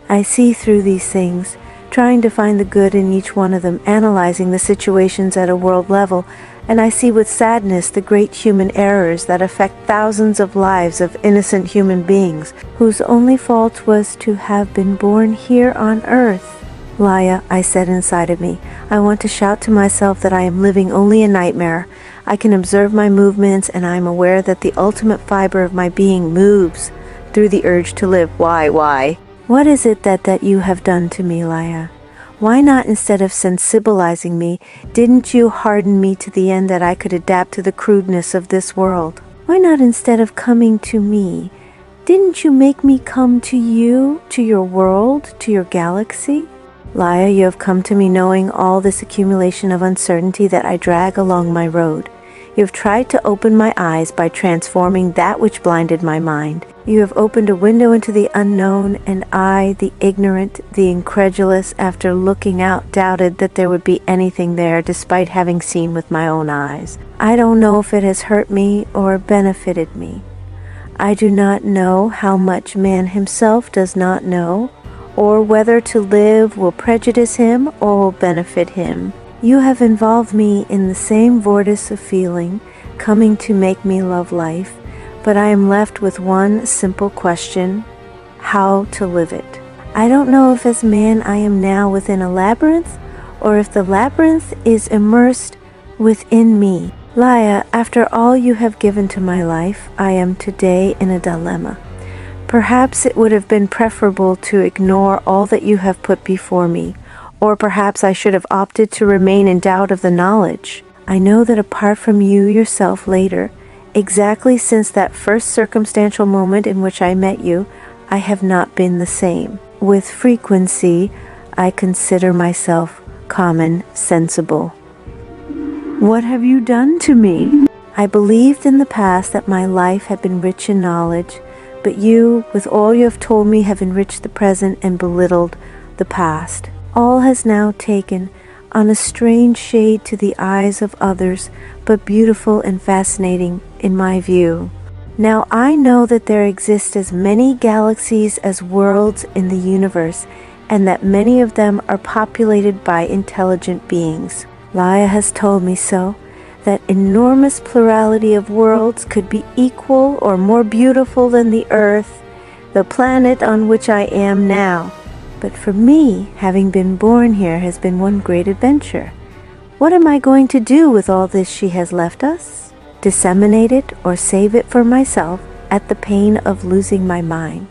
I see through these things, trying to find the good in each one of them, analyzing the situations at a world level, and I see with sadness the great human errors that affect thousands of lives of innocent human beings, whose only fault was to have been born here on earth. Leah, I said inside of me, I want to shout to myself that I am living only a nightmare. I can observe my movements, and I am aware that the ultimate fiber of my being moves through the urge to live. Why? What is it that you have done to me, Leah? Why not, instead of sensibilizing me, didn't you harden me to the end that I could adapt to the crudeness of this world? Why not, instead of coming to me, didn't you make me come to you, to your world, to your galaxy? Leah, you have come to me knowing all this accumulation of uncertainty that I drag along my road. You have tried to open my eyes by transforming that which blinded my mind. You have opened a window into the unknown, and I, the ignorant, the incredulous, after looking out, doubted that there would be anything there despite having seen with my own eyes. I don't know if it has hurt me or benefited me. I do not know how much man himself does not know, or whether to live will prejudice him or will benefit him. You have involved me in the same vortex of feeling, coming to make me love life, but I am left with one simple question: how to live it. I don't know if as man I am now within a labyrinth, or if the labyrinth is immersed within me. Leah, after all you have given to my life, I am today in a dilemma. Perhaps it would have been preferable to ignore all that you have put before me, or perhaps I should have opted to remain in doubt of the knowledge. I know that apart from you yourself later, exactly since that first circumstantial moment in which I met you, I have not been the same. With frequency, I consider myself common, sensible. What have you done to me? I believed in the past that my life had been rich in knowledge, but you, with all you have told me, have enriched the present and belittled the past. All has now taken on a strange shade to the eyes of others, but beautiful and fascinating in my view. Now I know that there exist as many galaxies as worlds in the universe, and that many of them are populated by intelligent beings. Leah has told me so, that enormous plurality of worlds could be equal or more beautiful than the Earth, the planet on which I am now. But for me, having been born here has been one great adventure. What am I going to do with all this she has left us? Disseminate it or save it for myself at the pain of losing my mind.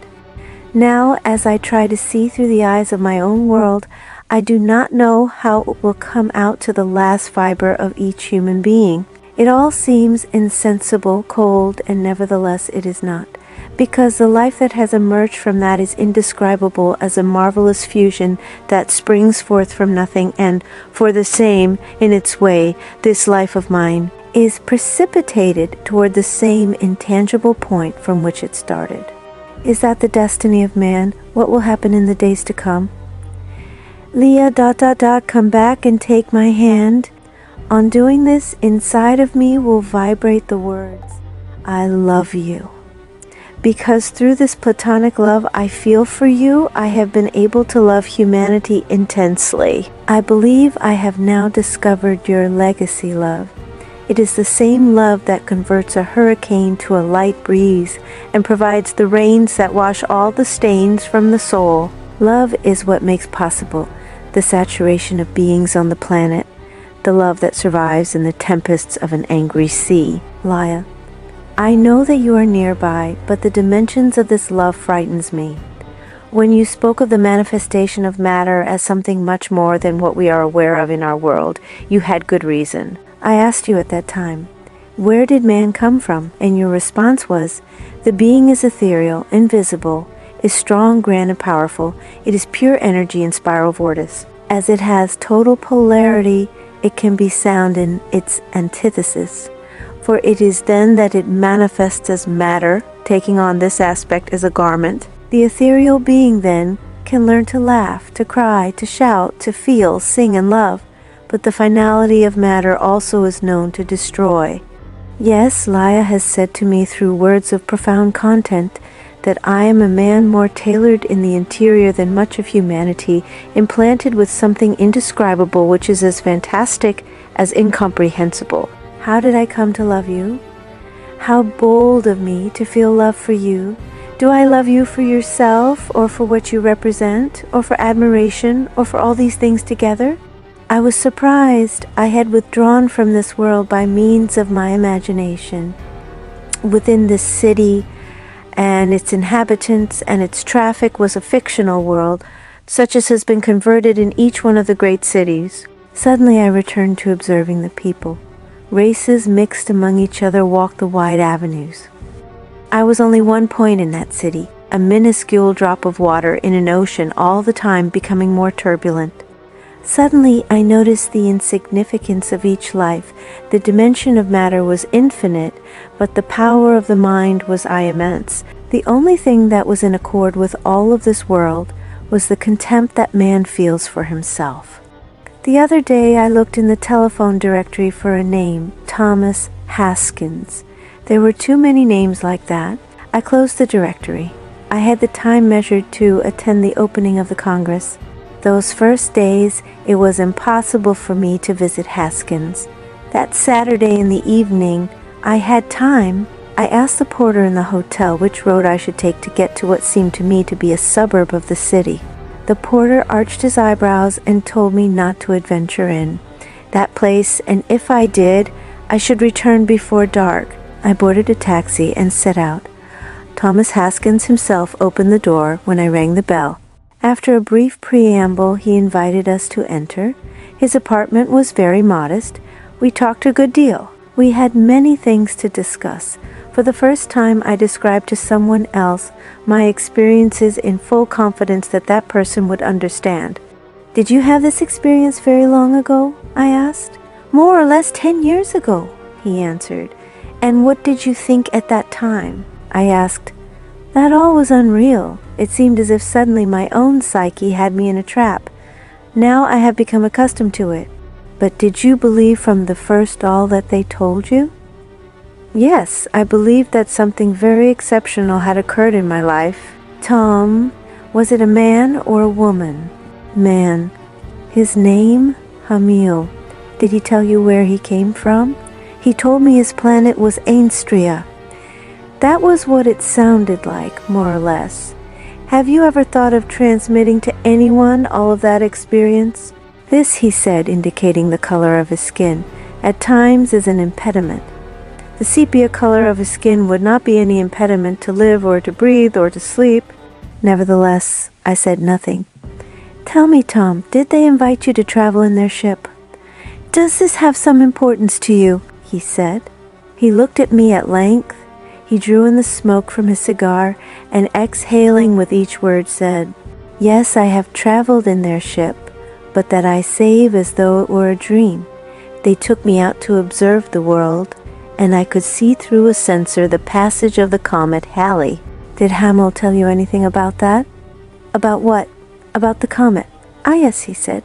Now, as I try to see through the eyes of my own world, I do not know how it will come out to the last fiber of each human being. It all seems insensible, cold, and nevertheless it is not. Because the life that has emerged from that is indescribable as a marvelous fusion that springs forth from nothing, and for the same, in its way, this life of mine is precipitated toward the same intangible point from which it started. Is that the destiny of man? What will happen in the days to come? Leah, come back and take my hand. On doing this, inside of me will vibrate the words, I love you. Because through this platonic love I feel for you, I have been able to love humanity intensely. I believe I have now discovered your legacy love. It is the same love that converts a hurricane to a light breeze and provides the rains that wash all the stains from the soul. Love is what makes possible the saturation of beings on the planet, the love that survives in the tempests of an angry sea. Leah, I know that you are nearby, but the dimensions of this love frightens me. When you spoke of the manifestation of matter as something much more than what we are aware of in our world, you had good reason. I asked you at that time, where did man come from? And your response was, the being is ethereal, invisible, is strong, grand, and powerful. It is pure energy in spiral vortice. As it has total polarity it can be sound in its antithesis. For it is then that it manifests as matter, taking on this aspect as a garment. The ethereal being then can learn to laugh, to cry, to shout, to feel, sing, and love. But the finality of matter also is known to destroy. Yes, Leah has said to me through words of profound content that I am a man more tailored in the interior than much of humanity, implanted with something indescribable which is as fantastic as incomprehensible. How did I come to love you? How bold of me to feel love for you. Do I love you for yourself, or for what you represent, or for admiration, or for all these things together? I was surprised. I had withdrawn from this world by means of my imagination. Within this city and its inhabitants and its traffic was a fictional world, such as has been converted in each one of the great cities. Suddenly I returned to observing the people. Races mixed among each other walked the wide avenues. I was only one point in that city, a minuscule drop of water in an ocean all the time becoming more turbulent. Suddenly I noticed the insignificance of each life. The dimension of matter was infinite, but the power of the mind was immense. The only thing that was in accord with all of this world was the contempt that man feels for himself. The other day I looked in the telephone directory for a name, Thomas Haskins. There were too many names like that. I closed the directory. I had the time measured to attend the opening of the Congress. Those first days, it was impossible for me to visit Haskins. That Saturday in the evening, I had time. I asked the porter in the hotel which road I should take to get to what seemed to me to be a suburb of the city. The porter arched his eyebrows and told me not to adventure in that place, and if I did, I should return before dark. I boarded a taxi and set out. Thomas Haskins himself opened the door when I rang the bell. After a brief preamble, he invited us to enter. His apartment was very modest. We talked a good deal. We had many things to discuss. For the first time, I described to someone else my experiences in full confidence that that person would understand. "Did you have this experience very long ago?" I asked. "More or less 10 years ago," he answered. "And what did you think at that time?" I asked. "That all was unreal. It seemed as if suddenly my own psyche had me in a trap. Now I have become accustomed to it." "But did you believe from the first all that they told you?" "Yes, I believed that something very exceptional had occurred in my life." "Tom, was it a man or a woman?" "Man." "His name?" "Hamil." "Did he tell you where he came from?" "He told me his planet was Ainstria." "That was what it sounded like, more or less. Have you ever thought of transmitting to anyone all of that experience?" "This," he said, indicating the color of his skin, "at times is an impediment. The sepia color of his skin would not be any impediment to live or to breathe or to sleep." Nevertheless, I said nothing. "Tell me, Tom, did they invite you to travel in their ship?" "Does this have some importance to you?" he said. He looked at me at length. He drew in the smoke from his cigar and, exhaling with each word, said, "Yes, I have traveled in their ship, but that I save as though it were a dream. They took me out to observe the world, and I could see through a sensor the passage of the comet Halley." "Did Hamil tell you anything about that?" "About what?" "About the comet." "Ah, yes," he said.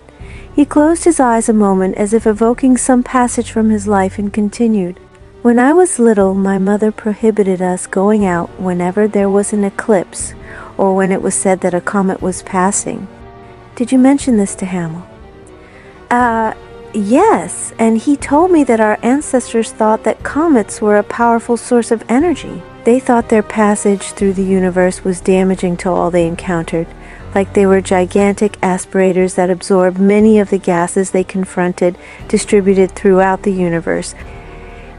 He closed his eyes a moment as if evoking some passage from his life and continued. "When I was little, my mother prohibited us going out whenever there was an eclipse or when it was said that a comet was passing." "Did you mention this to Hamil?" Yes, and he told me that our ancestors thought that comets were a powerful source of energy. They thought their passage through the universe was damaging to all they encountered, like they were gigantic aspirators that absorbed many of the gases they confronted, distributed throughout the universe.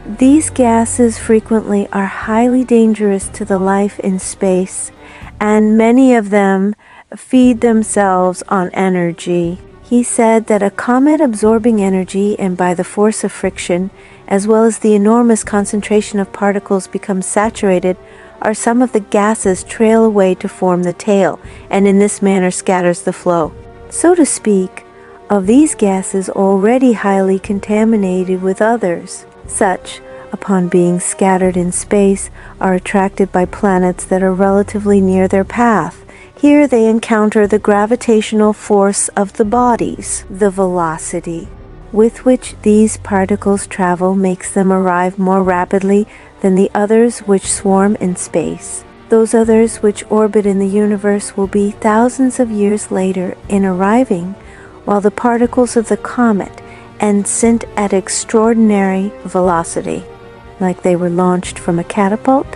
These gases frequently are highly dangerous to the life in space, and many of them feed themselves on energy. He said that a comet absorbing energy and by the force of friction, as well as the enormous concentration of particles become saturated, are some of the gases trail away to form the tail, and in this manner scatters the flow. So to speak, of these gases already highly contaminated with others. Such, upon being scattered in space, are attracted by planets that are relatively near their path. Here they encounter the gravitational force of the bodies. The velocity with which these particles travel makes them arrive more rapidly than the others which swarm in space. Those others which orbit in the universe will be thousands of years later in arriving, while the particles of the comet and sent at extraordinary velocity, like they were launched from a catapult?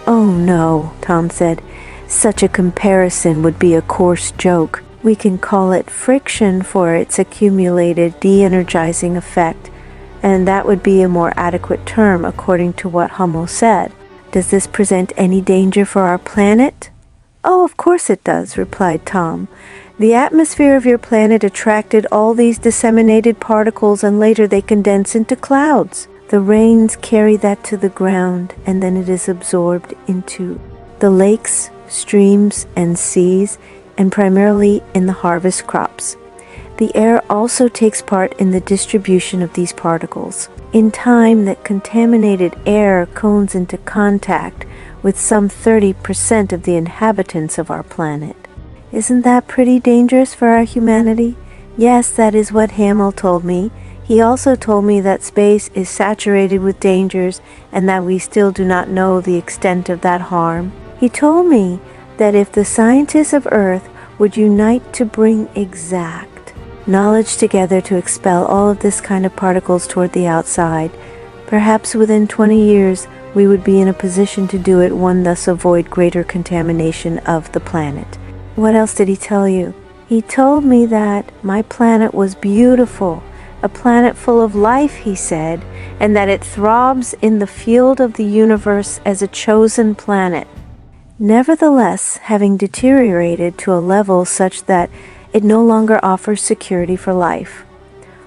Oh no, Tom said. Such a comparison would be a coarse joke. We can call it friction for its accumulated de-energizing effect, and that would be a more adequate term according to what Hummel said. Does this present any danger for our planet? Oh, of course it does, replied Tom. The atmosphere of your planet attracted all these disseminated particles, and later they condense into clouds. The rains carry that to the ground, and then it is absorbed into the lakes, streams, and seas, and primarily in the harvest crops. The air also takes part in the distribution of these particles. In time, that contaminated air comes into contact with some 30% of the inhabitants of our planet. Isn't that pretty dangerous for our humanity? Yes, that is what Hamill told me. He also told me that space is saturated with dangers and that we still do not know the extent of that harm. He told me that if the scientists of Earth would unite to bring exact knowledge together to expel all of this kind of particles toward the outside, perhaps within 20 years we would be in a position to do it, one thus avoid greater contamination of the planet. What else did he tell you? He told me that my planet was beautiful, a planet full of life, he said, and that it throbs in the field of the universe as a chosen planet. Nevertheless, having deteriorated to a level such that it no longer offers security for life.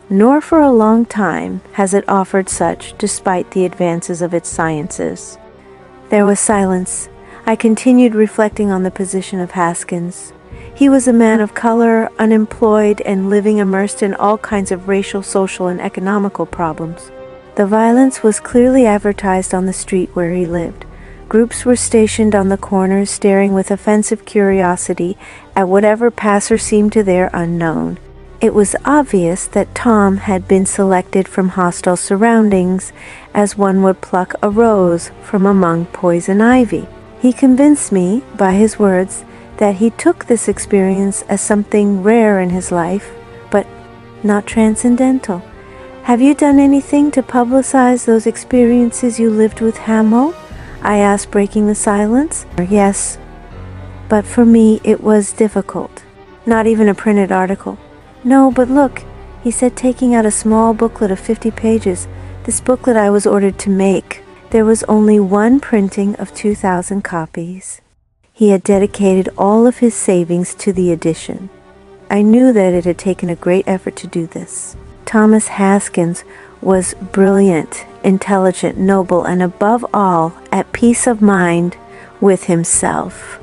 Nor for a long time has it offered such, despite the advances of its sciences. There was silence. I continued reflecting on the position of Haskins. He was a man of color, unemployed, and living immersed in all kinds of racial, social, and economical problems. The violence was clearly advertised on the street where he lived. Groups were stationed on the corners, staring with offensive curiosity at whatever passer seemed to their unknown. It was obvious that Tom had been selected from hostile surroundings, as one would pluck a rose from among poison ivy. He convinced me, by his words, that he took this experience as something rare in his life, but not transcendental. Have you done anything to publicize those experiences you lived with Hamill? I asked, breaking the silence. Yes, but for me it was difficult. Not even a printed article. No, but look, he said, taking out a small booklet of 50 pages. This booklet I was ordered to make. There was only one printing of 2,000 copies. He had dedicated all of his savings to the edition. I knew that it had taken a great effort to do this. Thomas Haskins was brilliant, intelligent, noble, and above all, at peace of mind with himself.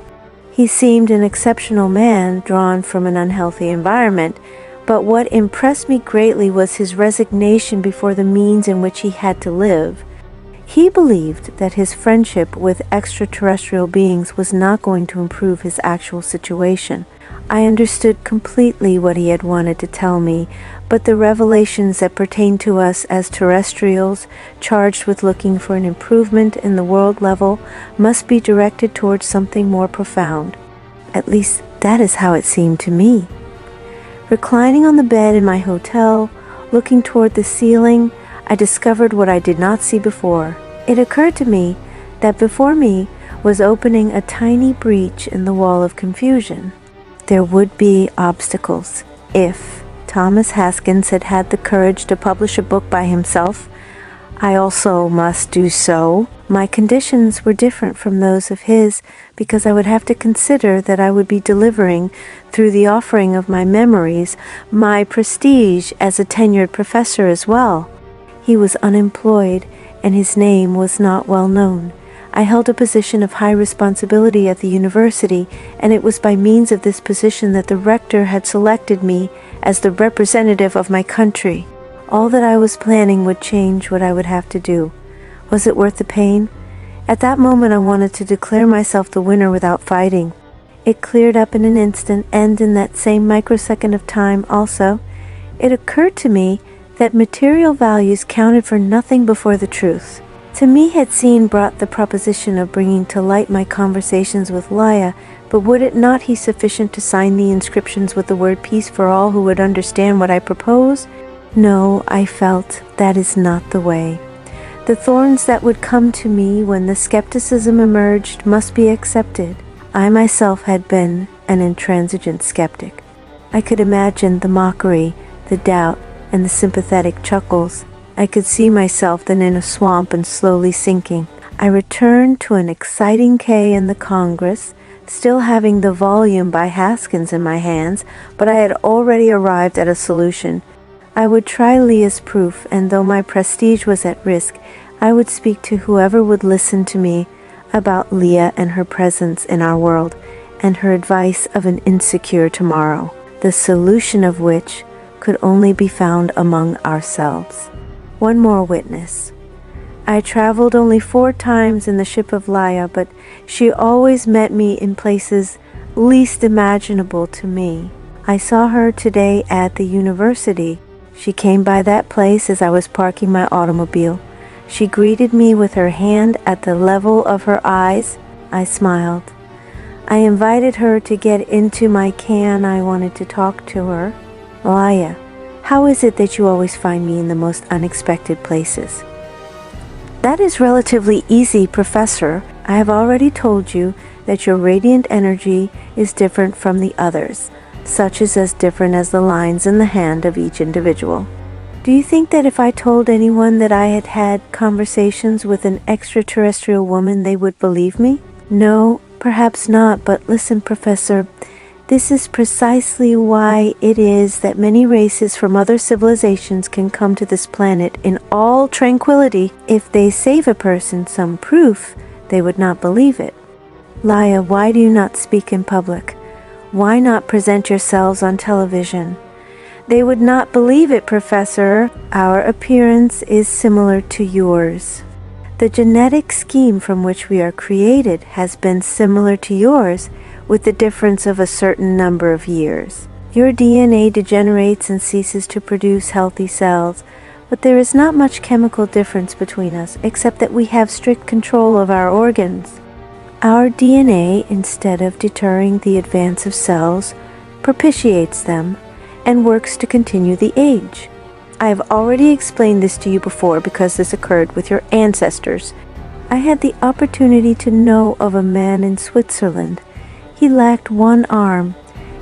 He seemed an exceptional man, drawn from an unhealthy environment, but what impressed me greatly was his resignation before the means in which he had to live. He believed that his friendship with extraterrestrial beings was not going to improve his actual situation. I understood completely what he had wanted to tell me, but the revelations that pertain to us as terrestrials, charged with looking for an improvement in the world level, must be directed towards something more profound. At least that is how it seemed to me. Reclining on the bed in my hotel, looking toward the ceiling, I discovered what I did not see before. It occurred to me that before me was opening a tiny breach in the wall of confusion. There would be obstacles. If Thomas Haskins had had the courage to publish a book by himself, I also must do so. My conditions were different from those of his, because I would have to consider that I would be delivering, through the offering of my memories, my prestige as a tenured professor as well. He was unemployed, and his name was not well known. I held a position of high responsibility at the university, and it was by means of this position that the rector had selected me as the representative of my country. All that I was planning would change what I would have to do. Was it worth the pain? At that moment I wanted to declare myself the winner without fighting. It cleared up in an instant, and in that same microsecond of time also, it occurred to me that material values counted for nothing before the truth. To me had seen brought the proposition of bringing to light my conversations with Leah, but would it not be sufficient to sign the inscriptions with the word peace for all who would understand what I propose? No, I felt, that is not the way. The thorns that would come to me when the skepticism emerged must be accepted. I myself had been an intransigent skeptic. I could imagine the mockery, the doubt, and the sympathetic chuckles. I could see myself then in a swamp and slowly sinking. I returned to an exciting K in the Congress, still having the volume by Haskins in my hands, but I had already arrived at a solution. I would try Leah's proof, and though my prestige was at risk, I would speak to whoever would listen to me about Leah and her presence in our world, and her advice of an insecure tomorrow, the solution of which could only be found among ourselves. One more witness. I traveled only 4 times in the ship of Leah, but she always met me in places least imaginable to me. I saw her today at the university. She came by that place as I was parking my automobile. She greeted me with her hand at the level of her eyes. I smiled. I invited her to get into my can. I wanted to talk to her. Leah, how is it that you always find me in the most unexpected places? That is relatively easy, Professor. I have already told you that your radiant energy is different from the others. Such is as different as the lines in the hand of each individual. Do you think that if I told anyone that I had had conversations with an extraterrestrial woman, they would believe me? No, perhaps not, but listen, Professor. This is precisely why it is that many races from other civilizations can come to this planet in all tranquility. If they save a person some proof, they would not believe it. Leah, why do you not speak in public? Why not present yourselves on television? They would not believe it, Professor. Our appearance is similar to yours. The genetic scheme from which we are created has been similar to yours, with the difference of a certain number of years. Your DNA degenerates and ceases to produce healthy cells, but there is not much chemical difference between us, except that we have strict control of our organs. Our DNA, instead of deterring the advance of cells, propitiates them and works to continue the age. I have already explained this to you before because this occurred with your ancestors. I had the opportunity to know of a man in Switzerland. He lacked one arm.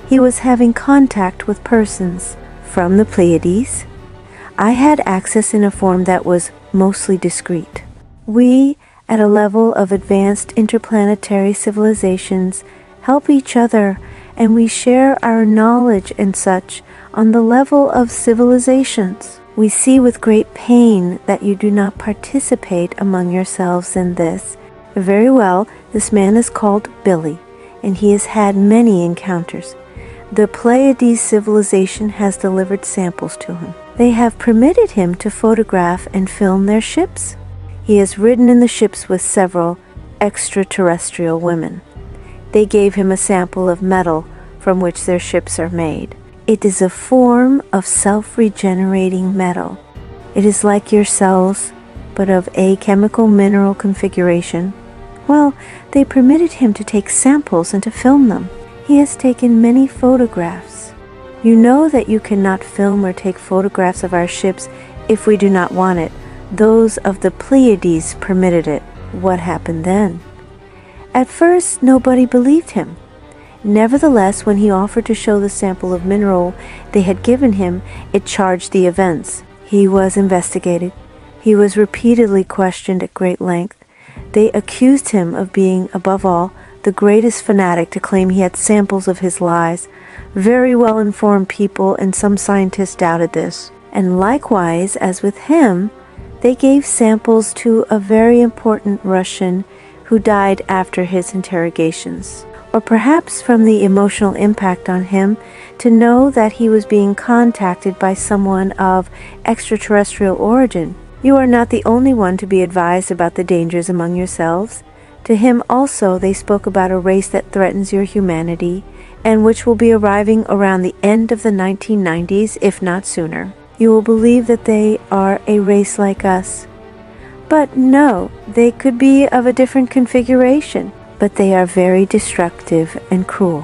He was having contact with persons from the Pleiades. I had access in a form that was mostly discreet. We, at a level of advanced interplanetary civilizations, help each other, and we share our knowledge and such on the level of civilizations. We see with great pain that you do not participate among yourselves in this. Very well, this man is called Billy, and he has had many encounters. The Pleiades civilization has delivered samples to him. They have permitted him to photograph and film their ships. He has ridden in the ships with several extraterrestrial women. They gave him a sample of metal from which their ships are made. It is a form of self-regenerating metal. It is like your cells, but of a chemical mineral configuration. Well, they permitted him to take samples and to film them. He has taken many photographs. You know that you cannot film or take photographs of our ships if we do not want it. Those of the Pleiades permitted it. What happened then? At first, nobody believed him. Nevertheless, when he offered to show the sample of mineral they had given him, it charged the events. He was investigated. He was repeatedly questioned at great length. They accused him of being, above all, the greatest fanatic to claim he had samples of his lies. Very well-informed people and some scientists doubted this. And likewise, as with him, they gave samples to a very important Russian who died after his interrogations. Or perhaps from the emotional impact on him to know that he was being contacted by someone of extraterrestrial origin. You are not the only one to be advised about the dangers among yourselves. To him also they spoke about a race that threatens your humanity, and which will be arriving around the end of the 1990s, if not sooner. You will believe that they are a race like us. But no, they could be of a different configuration, but they are very destructive and cruel.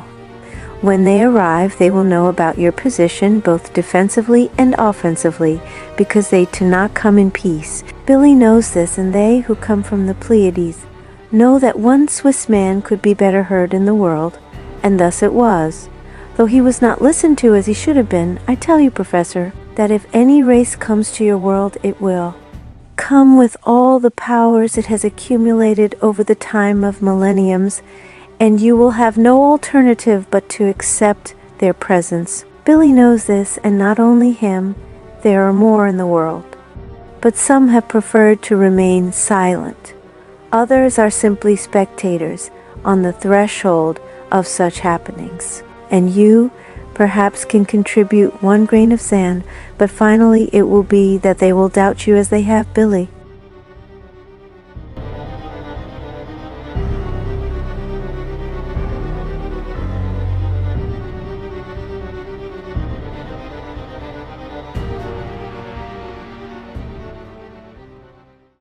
When they arrive, they will know about your position, both defensively and offensively, because they do not come in peace. Billy knows this, and they who come from the Pleiades know that one Swiss man could be better heard in the world, and thus it was. Though he was not listened to as he should have been, I tell you, Professor, that if any race comes to your world, it will come with all the powers it has accumulated over the time of millenniums, and you will have no alternative but to accept their presence. Billy knows this, and not only him, there are more in the world. But some have preferred to remain silent. Others are simply spectators on the threshold of such happenings. And you, perhaps, can contribute one grain of sand, but finally it will be that they will doubt you as they have Billy.